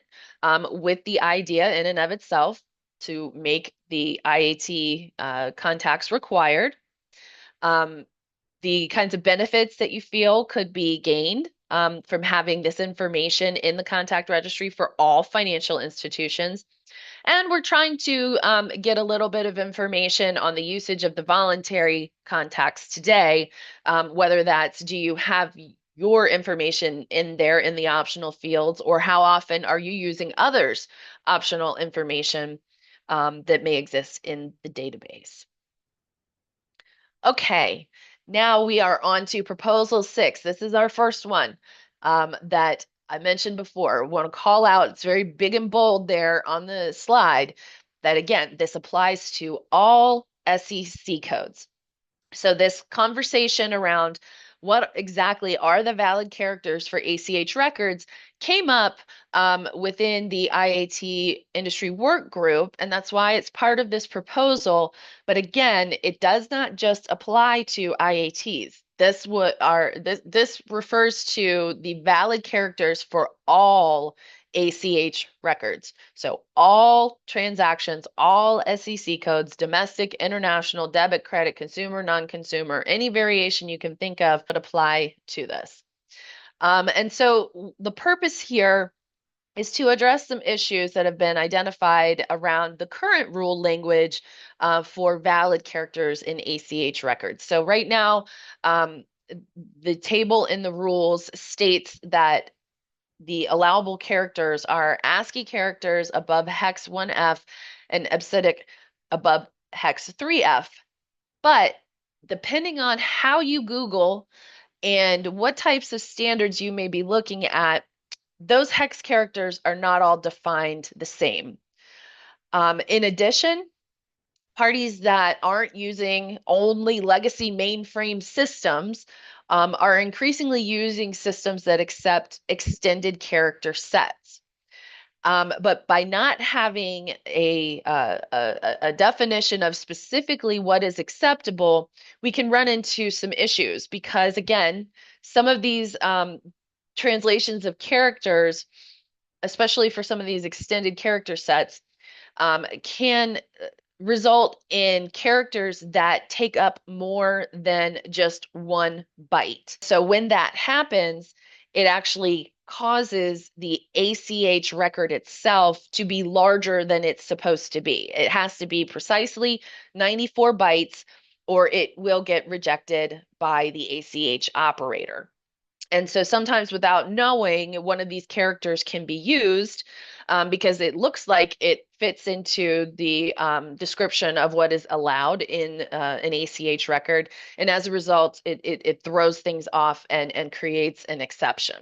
with the idea in and of itself to make the IAT contacts required, um, the kinds of benefits that you feel could be gained from having this information in the contact registry for all financial institutions. And we're trying to get a little bit of information on the usage of the voluntary contacts today, whether that's do you have your information in there in the optional fields, or how often are you using others' optional information that may exist in the database. Okay, now we are on to proposal 6. This is our first one that I mentioned before. I want to call out, it's very big and bold there on the slide, that again, this applies to all SEC codes. So this conversation around what exactly are the valid characters for ACH records came up within the IAT industry work group, and that's why it's part of this proposal. But again, it does not just apply to IATs. This refers to the valid characters for all ACH records. So all transactions, all SEC codes, domestic, international, debit, credit, consumer, non-consumer, any variation you can think of would apply to this. And so the purpose here is to address some issues that have been identified around the current rule language for valid characters in ACH records. So right now, the table in the rules states that the allowable characters are ASCII characters above hex 1F and EBCDIC above hex 3F. But depending on how you Google and what types of standards you may be looking at, those hex characters are not all defined the same. In addition, parties that aren't using only legacy mainframe systems are increasingly using systems that accept extended character sets. But by not having a definition of specifically what is acceptable, we can run into some issues because, again, some of these translations of characters, especially for some of these extended character sets, can result in characters that take up more than just one byte. So when that happens, it actually causes the ACH record itself to be larger than it's supposed to be. It has to be precisely 94 bytes or it will get rejected by the ACH operator. And so sometimes without knowing, one of these characters can be used because it looks like it fits into the description of what is allowed in an ACH record. And as a result, it throws things off and creates an exception.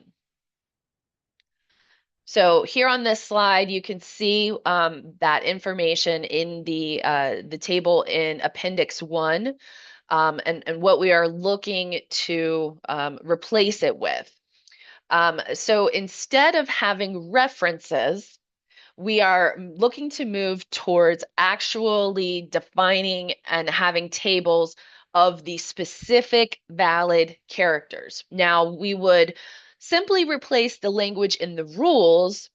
So here on this slide, you can see that information in the table in Appendix 1 and what we are looking to replace it with. So instead of having references, we are looking to move towards actually defining and having tables of the specific valid characters. Now, we would simply replace the language in the rules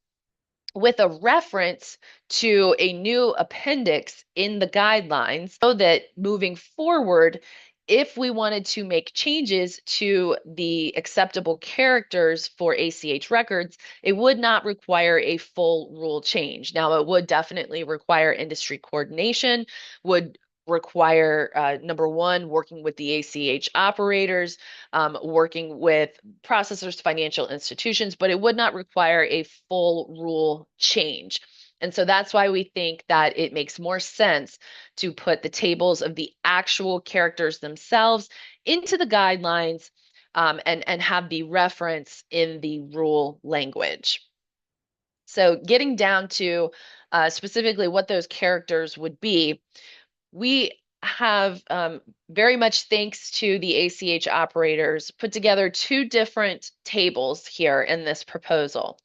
with a reference to a new appendix in the guidelines so that moving forward, if we wanted to make changes to the acceptable characters for ACH records, it would not require a full rule change. Now, it would definitely require industry coordination, would require, number one, working with the ACH operators, working with processors, financial institutions, but it would not require a full rule change. And so that's why we think that it makes more sense to put the tables of the actual characters themselves into the guidelines and have the reference in the rule language. So getting down to specifically what those characters would be, we have, very much thanks to the ACH operators, put together two different tables here in this proposal.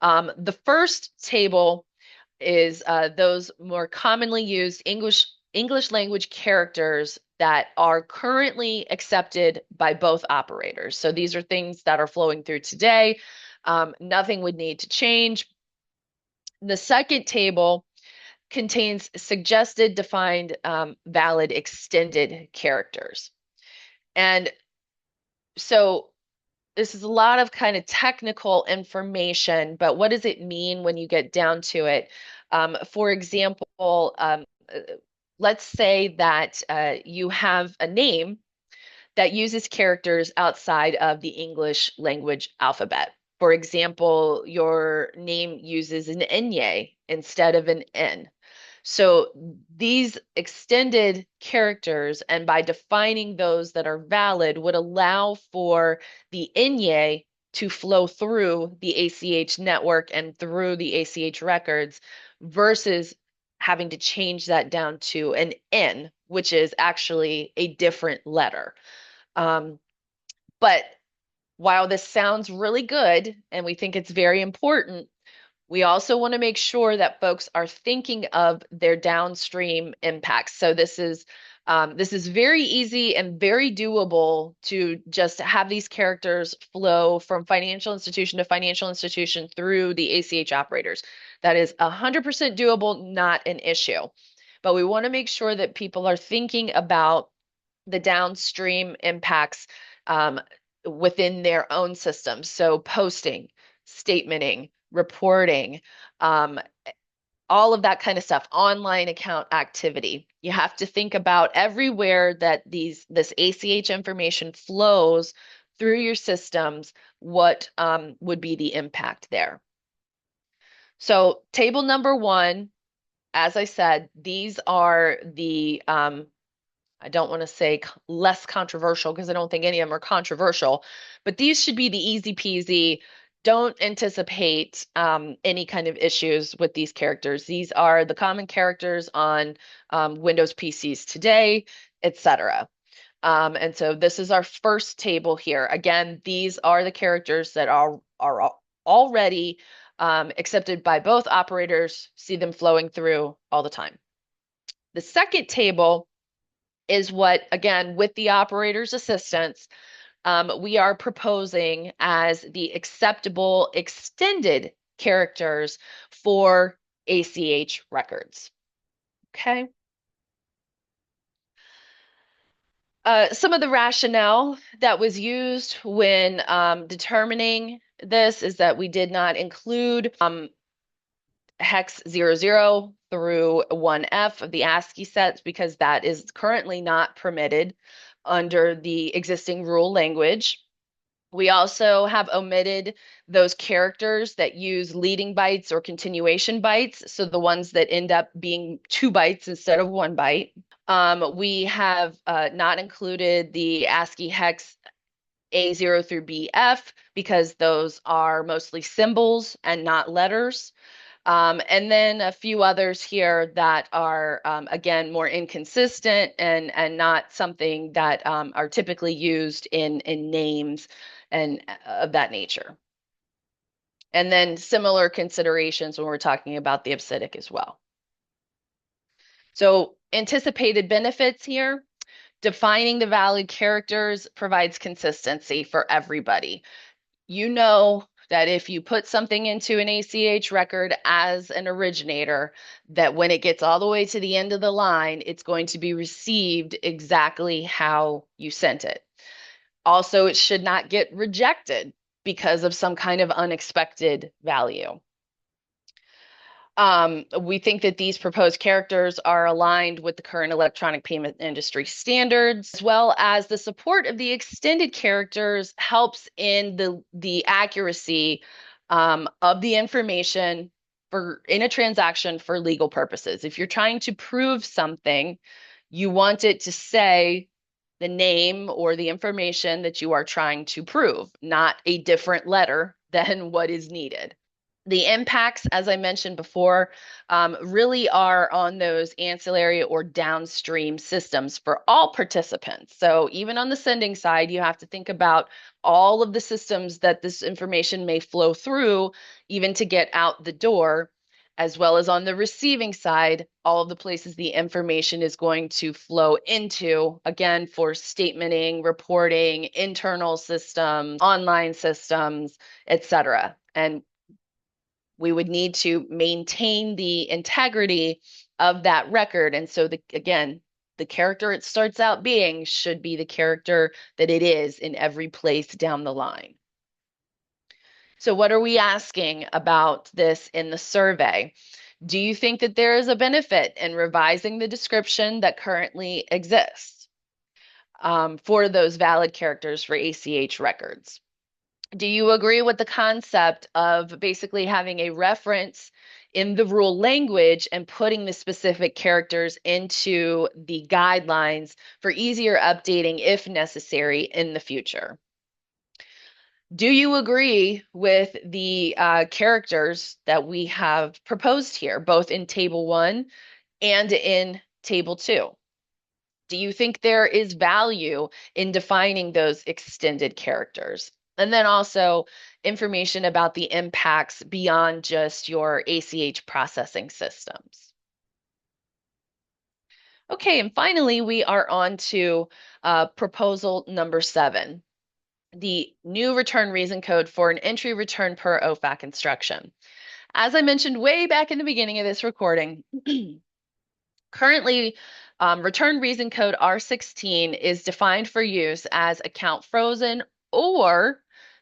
The first table is those more commonly used English language characters that are currently accepted by both operators. So these are things that are flowing through today. Nothing would need to change. The second table contains suggested, defined, valid, extended characters. And so this is a lot of kind of technical information, but what does it mean when you get down to it? For example, let's say that you have a name that uses characters outside of the English language alphabet. For example, your name uses an enye instead of an N. So these extended characters, and by defining those that are valid, would allow for the enye to flow through the ACH network and through the ACH records versus having to change that down to an N, which is actually a different letter. But while this sounds really good and we think it's very important, we also want to make sure that folks are thinking of their downstream impacts. So this is very easy and very doable to just have these characters flow from financial institution to financial institution through the ACH operators. That is 100% doable, not an issue. But we want to make sure that people are thinking about the downstream impacts within their own systems. So posting, statementing, reporting, um, all of that kind of stuff, online account activity. You have to think about everywhere that this ACH information flows through your systems, what would be the impact there. So table number one, as I said, these are the I don't want to say less controversial because I don't think any of them are controversial, but these should be the easy peasy. Don't anticipate any kind of issues with these characters. These are the common characters on Windows PCs today, etc. And so this is our first table here. Again, these are the characters that are already accepted by both operators, see them flowing through all the time. The second table is what, again, with the operator's assistance, we are proposing as the acceptable extended characters for ACH records. Okay. Some of the rationale that was used when determining this is that we did not include hex 00 through 1F of the ASCII sets because that is currently not permitted under the existing rule language. We also have omitted those characters that use leading bytes or continuation bytes, so the ones that end up being 2 bytes instead of 1 byte. We have not included the ASCII hex A0 through BF because those are mostly symbols and not letters. And then a few others here that are, again, more inconsistent and not something that are typically used in names and of that nature. And then similar considerations when we're talking about the obsidic as well. So anticipated benefits here. Defining the valid characters provides consistency for everybody. You know that if you put something into an ACH record as an originator, that when it gets all the way to the end of the line, it's going to be received exactly how you sent it. Also, it should not get rejected because of some kind of unexpected value. We think that these proposed characters are aligned with the current electronic payment industry standards, as well as the support of the extended characters helps in the accuracy of the information in a transaction for legal purposes. If you're trying to prove something, you want it to say the name or the information that you are trying to prove, not a different letter than what is needed. The impacts, as I mentioned before, really are on those ancillary or downstream systems for all participants. So even on the sending side, you have to think about all of the systems that this information may flow through, even to get out the door, as well as on the receiving side, all of the places the information is going to flow into, again, for statementing, reporting, internal systems, online systems, etc. And we would need to maintain the integrity of that record. And so, again, the character it starts out being should be the character that it is in every place down the line. So, what are we asking about this in the survey? Do you think that there is a benefit in revising the description that currently exists for those valid characters for ACH records? Do you agree with the concept of basically having a reference in the rule language and putting the specific characters into the guidelines for easier updating if necessary in the future? Do you agree with the characters that we have proposed here, both in Table 1 and in Table 2? Do you think there is value in defining those extended characters? And then also information about the impacts beyond just your ACH processing systems. Okay, and finally, we are on to proposal number 7, the new return reason code for an entry return per OFAC instruction. As I mentioned way back in the beginning of this recording, currently, return reason code R16 is defined for use as account frozen or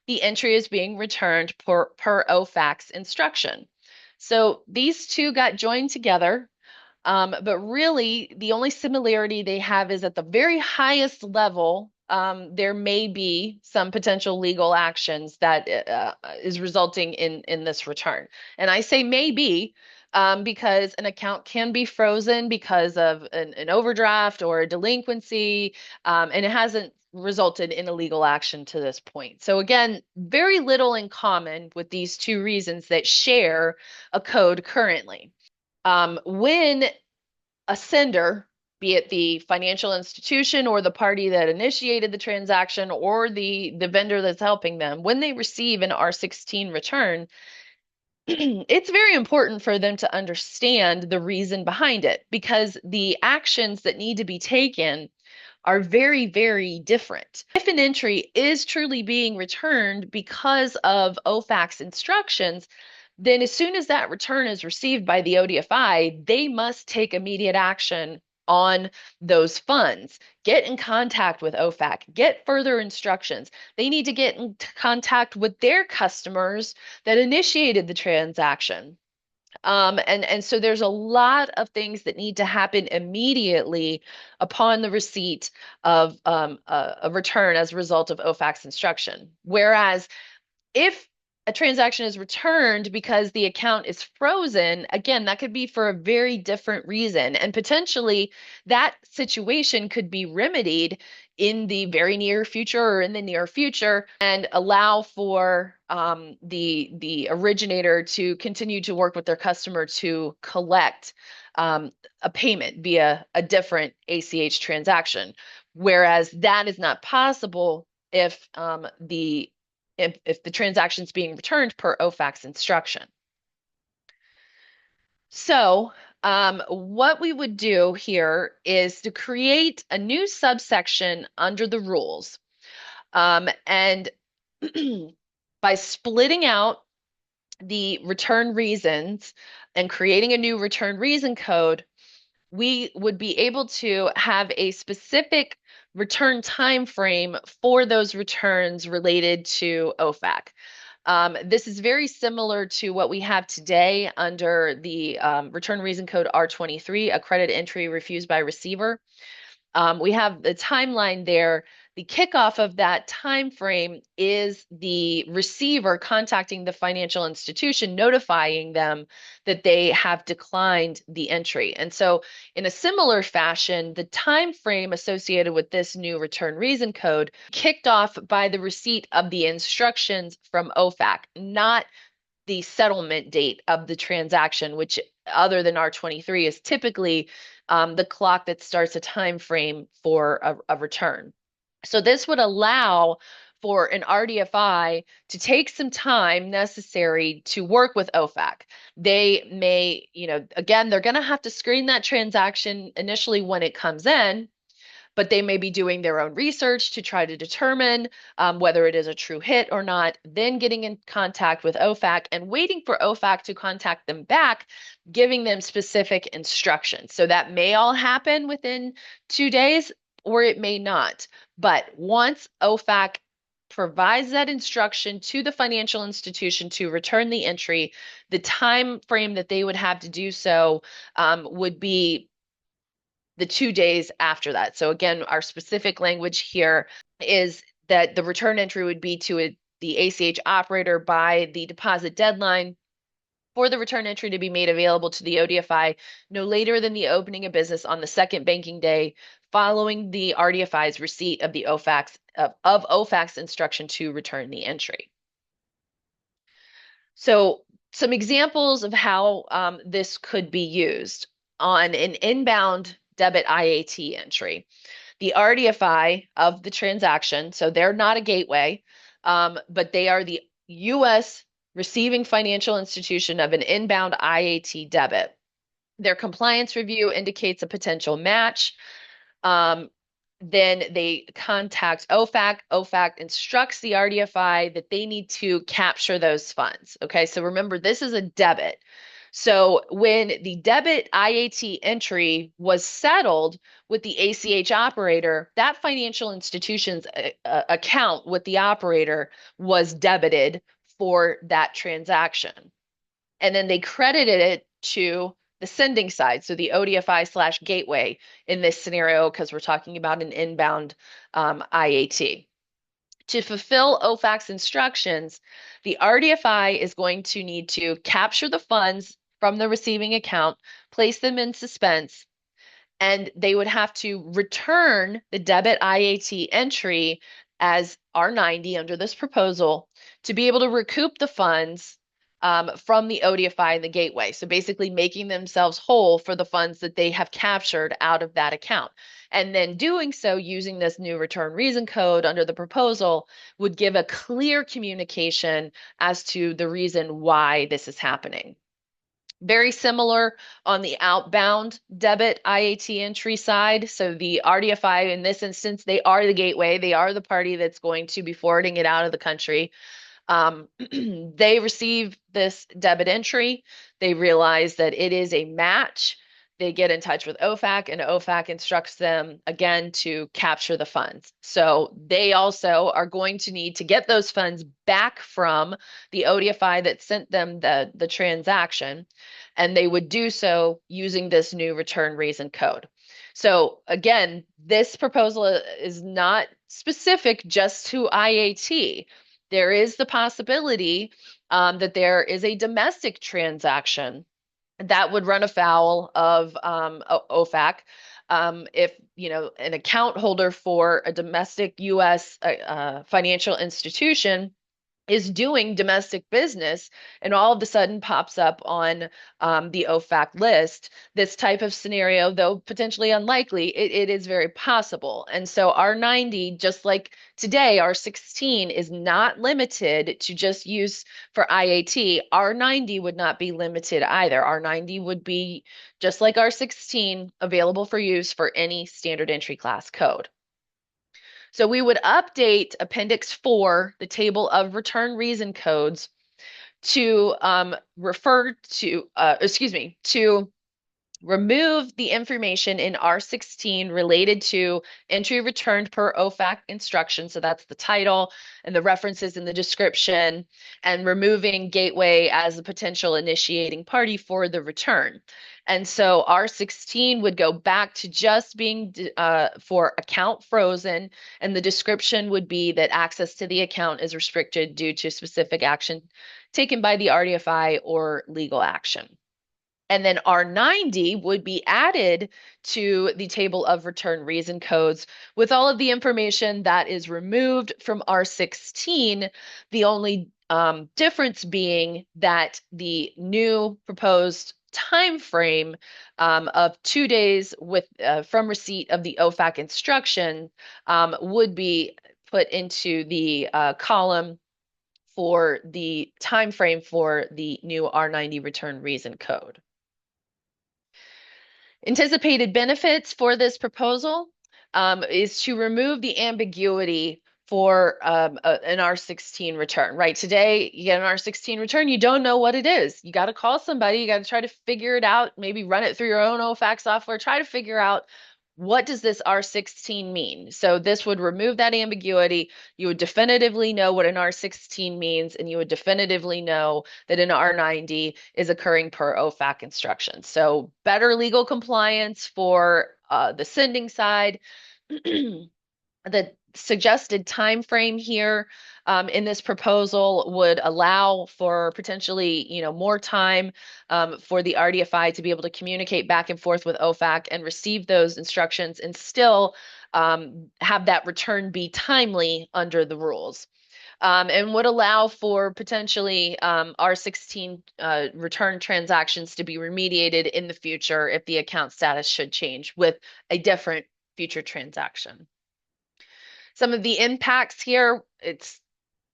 the entry is being returned per OFAC's instruction. So these two got joined together, but really the only similarity they have is at the very highest level, there may be some potential legal actions that is resulting in this return. And I say maybe because an account can be frozen because of an overdraft or a delinquency, and it hasn't resulted in a legal action to this point. So again, very little in common with these two reasons that share a code currently. When a sender, be it the financial institution or the party that initiated the transaction or the vendor that's helping them, when they receive an R16 return, it's very important for them to understand the reason behind it because the actions that need to be taken are very, very different. If an entry is truly being returned because of OFAC's instructions, then as soon as that return is received by the ODFI, they must take immediate action on those funds. Get in contact with OFAC, get further instructions. They need to get in contact with their customers that initiated the transaction. And so there's a lot of things that need to happen immediately upon the receipt of a return as a result of OFAC's instruction. Whereas if a transaction is returned because the account is frozen, again, that could be for a very different reason. And potentially that situation could be remedied in the very near future or in the near future and allow for the originator to continue to work with their customer to collect a payment via a different ACH transaction. Whereas that is not possible if if the transaction is being returned per OFAC's instruction. So what we would do here is to create a new subsection under the rules. And by splitting out the return reasons and creating a new return reason code, we would be able to have a specific return time frame for those returns related to OFAC. This is very similar to what we have today under the return reason code R23, a credit entry refused by receiver. We have the timeline there. The kickoff of that time frame is the receiver contacting the financial institution, notifying them that they have declined the entry. And so in a similar fashion, the time frame associated with this new return reason code kicked off by the receipt of the instructions from OFAC, not the settlement date of the transaction, which other than R23 is typically the clock that starts a time frame for a return. So this would allow for an RDFI to take some time necessary to work with OFAC. They may, again, they're going to have to screen that transaction initially when it comes in, but they may be doing their own research to try to determine whether it is a true hit or not, then getting in contact with OFAC and waiting for OFAC to contact them back, giving them specific instructions. So that may all happen within 2 days, or it may not. But once OFAC provides that instruction to the financial institution to return the entry, the time frame that they would have to do so would be the 2 days after that. So again, our specific language here is that the return entry would be to the ACH operator by the deposit deadline for the return entry to be made available to the ODFI no later than the opening of business on the second banking day following the RDFI's receipt of the OFAC's instruction to return the entry. So some examples of how this could be used on an inbound debit IAT entry. The RDFI of the transaction, so they're not a gateway, but they are the U.S. receiving financial institution of an inbound IAT debit. Their compliance review indicates a potential match. Then they contact OFAC. OFAC instructs the RDFI that they need to capture those funds. Okay, so remember, this is a debit. So when the debit IAT entry was settled with the ACH operator, that financial institution's account with the operator was debited for that transaction. And then they credited it to the sending side, so the ODFI/gateway in this scenario, because we're talking about an inbound IAT. To fulfill OFAC's instructions, the RDFI is going to need to capture the funds from the receiving account, place them in suspense, and they would have to return the debit IAT entry as R90 under this proposal to be able to recoup the funds from the ODFI and the gateway. So basically making themselves whole for the funds that they have captured out of that account. And then doing so using this new return reason code under the proposal would give a clear communication as to the reason why this is happening. Very similar on the outbound debit IAT entry side. So the RDFI in this instance, they are the gateway. They are the party that's going to be forwarding it out of the country. They receive this debit entry. They realize that it is a match. They get in touch with OFAC, and OFAC instructs them again to capture the funds. So they also are going to need to get those funds back from the ODFI that sent them the transaction, and they would do so using this new return reason code. So again, this proposal is not specific just to IAT. There is the possibility that there is a domestic transaction that would run afoul of OFAC. If an account holder for a domestic U.S. Financial institution is doing domestic business and all of a sudden pops up on the OFAC list, this type of scenario, though potentially unlikely, it is very possible. And so R90, just like today, R16 is not limited to just use for IAT. R90 would not be limited either. R90 would be, just like R16, available for use for any standard entry class code. So we would update Appendix 4, the table of return reason codes, to to remove the information in R16 related to entry returned per OFAC instruction. So that's the title and the references in the description, and removing gateway as a potential initiating party for the return. And so R16 would go back to just being for account frozen, and the description would be that access to the account is restricted due to specific action taken by the RDFI or legal action. And then R90 would be added to the table of return reason codes with all of the information that is removed from R16. The only Difference being that the new proposed time frame of 2 days from receipt of the OFAC instruction would be put into the column for the time frame for the new R90 return reason code. Anticipated benefits for this proposal is to remove the ambiguity for an R16 return, right? Today, you get an R16 return, you don't know what it is. You got to call somebody, you got to try to figure it out, maybe run it through your own OFAC software, try to figure out what does this R16 mean? So this would remove that ambiguity. You would definitively know what an R16 means, and you would definitively know that an R90 is occurring per OFAC instructions. So better legal compliance for the sending side. The suggested time frame here in this proposal would allow for potentially, more time for the RDFI to be able to communicate back and forth with OFAC and receive those instructions and still have that return be timely under the rules. And would allow for potentially R16 return transactions to be remediated in the future if the account status should change with a different future transaction. Some of the impacts here, it's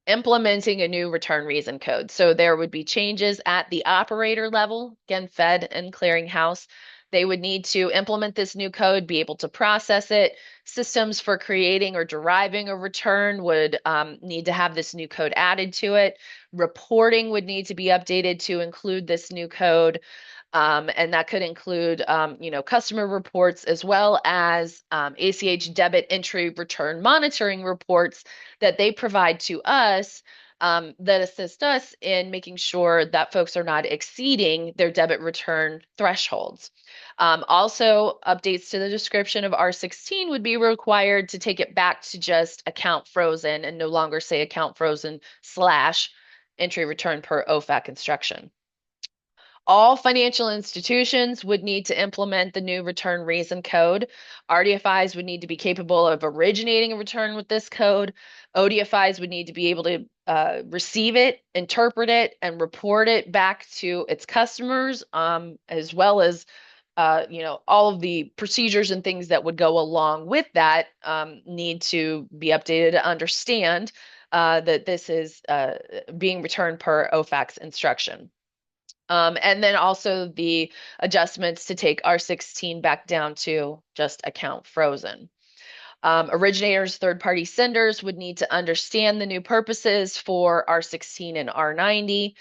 implementing a new return reason code. So there would be changes at the operator level, again, Fed and clearinghouse. They would need to implement this new code, be able to process it. Systems for creating or deriving a return would need to have this new code added to it. Reporting would need to be updated to include this new code. And that could include, customer reports as well as ACH debit entry return monitoring reports that they provide to us that assist us in making sure that folks are not exceeding their debit return thresholds. Also, updates to the description of R16 would be required to take it back to just account frozen and no longer say account frozen / entry return per OFAC instruction. All financial institutions would need to implement the new return reason code. RDFIs would need to be capable of originating a return with this code. ODFIs would need to be able to receive it, interpret it, and report it back to its customers, as well as all of the procedures and things that would go along with that need to be updated to understand that this is being returned per OFAC's instruction. And then also the adjustments to take R16 back down to just account frozen. Originators, third-party senders would need to understand the new purposes for R16 and R90.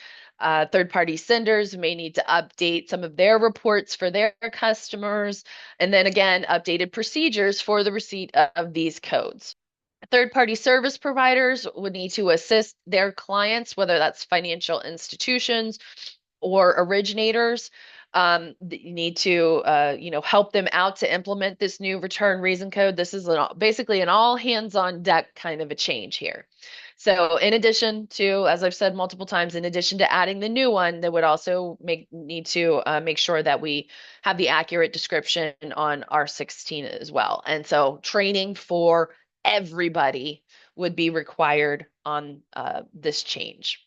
Third-party senders may need to update some of their reports for their customers, and then again, updated procedures for the receipt of these codes. Third-party service providers would need to assist their clients, whether that's financial institutions or originators. You need to help them out to implement this new return reason code. This is basically an all hands on deck kind of a change here. So in addition to, as I've said multiple times, in addition to adding the new one, that would also need to make sure that we have the accurate description on R16 as well. And so training for everybody would be required on this change.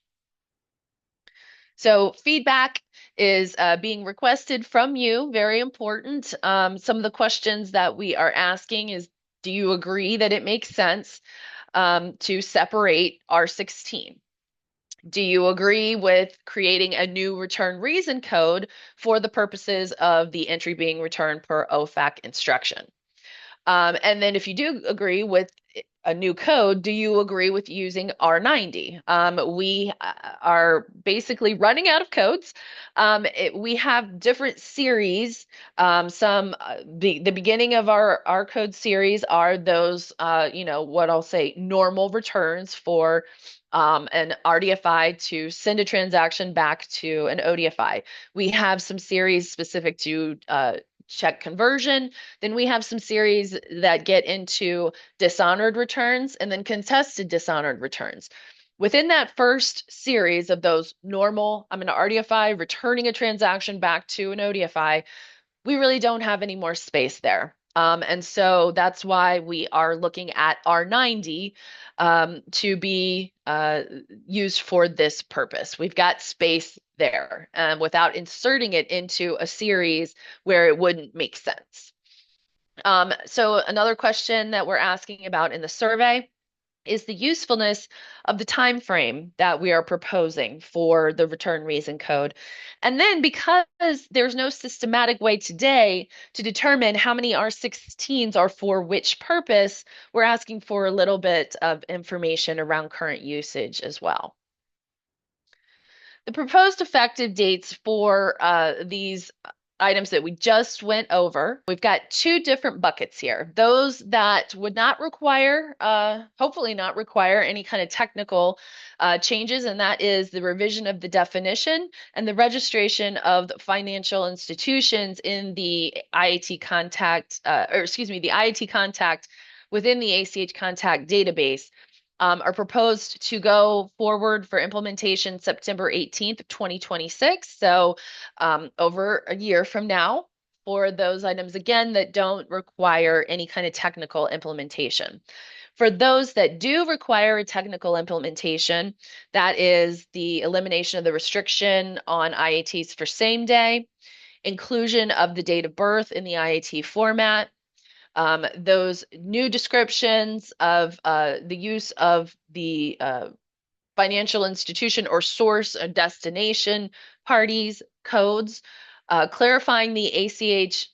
So feedback is being requested from you, very important. Some of the questions that we are asking is, do you agree that it makes sense to separate R16? Do you agree with creating a new return reason code for the purposes of the entry being returned per OFAC instruction? And then if you do agree with a new code, do you agree with using R90? We are basically running out of codes. We have different series. The beginning of our code series are those, what I'll say, normal returns for an RDFI to send a transaction back to an ODFI. We have some series specific to check conversion. Then we have some series that get into dishonored returns and then contested dishonored returns. Within that first series of those normal, I'm an RDFI returning a transaction back to an ODFI, we really don't have any more space there. And so that's why we are looking at R90 to be used for this purpose. We've got space there without inserting it into a series where it wouldn't make sense. So another question that we're asking about in the survey is the usefulness of the time frame that we are proposing for the return reason code. And then because there's no systematic way today to determine how many R16s are for which purpose, we're asking for a little bit of information around current usage as well. The proposed effective dates for these items that we just went over, we've got two different buckets here. Those that would not require, hopefully not require any kind of technical changes, and that is the revision of the definition and the registration of financial institutions in the IAT contact, the IAT contact within the ACH contact database. Are proposed to go forward for implementation September 18th, 2026. So over a year from now for those items, again, that don't require any kind of technical implementation. For those that do require a technical implementation, that is the elimination of the restriction on IATs for same day, inclusion of the date of birth in the IAT format, those new descriptions of the use of the financial institution or source or destination parties codes, clarifying the ACH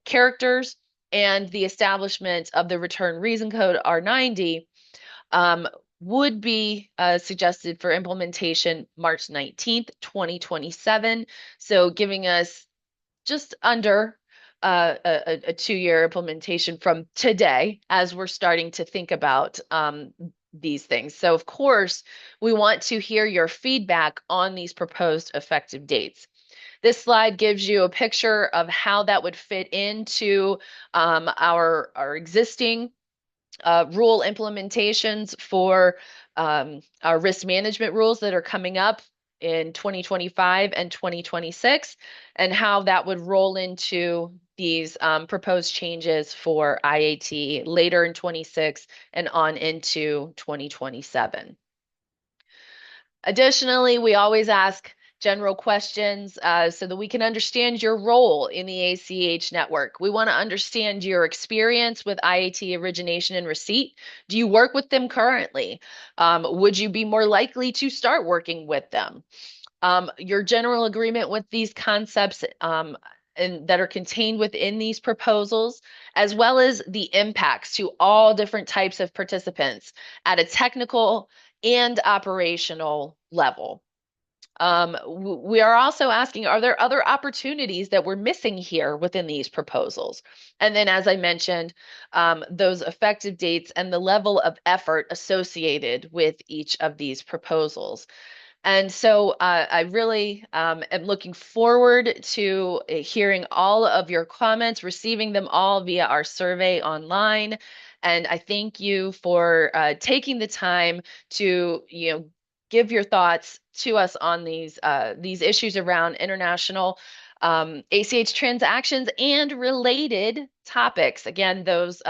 characters, and the establishment of the return reason code R90 would be suggested for implementation March 19th, 2027. So giving us just under a 2-year implementation from today as we're starting to think about these things. So of course, we want to hear your feedback on these proposed effective dates. This slide gives you a picture of how that would fit into our existing rule implementations for our risk management rules that are coming up in 2025 and 2026, and how that would roll into these proposed changes for IAT later in 26 and on into 2027. Additionally, we always ask general questions so that we can understand your role in the ACH network. We want to understand your experience with IAT origination and receipt. Do you work with them currently? Would you be more likely to start working with them? Your general agreement with these concepts and that are contained within these proposals, as well as the impacts to all different types of participants at a technical and operational level. We are also asking, are there other opportunities that we're missing here within these proposals? And then, as I mentioned, those effective dates and the level of effort associated with each of these proposals. And so I really am looking forward to hearing all of your comments, receiving them all via our survey online. And I thank you for taking the time to, give your thoughts to us on these issues around international ACH transactions and related topics. Again, those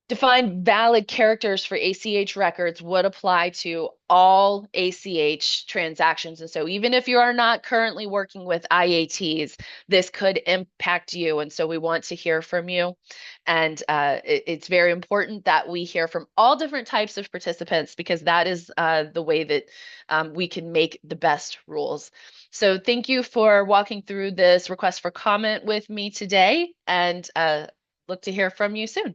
defined valid characters for ACH records would apply to all ACH transactions. And so even if you are not currently working with IATs, this could impact you. And so we want to hear from you. And it's very important that we hear from all different types of participants, because that is the way that we can make the best rules. So thank you for walking through this request for comment with me today, and look to hear from you soon.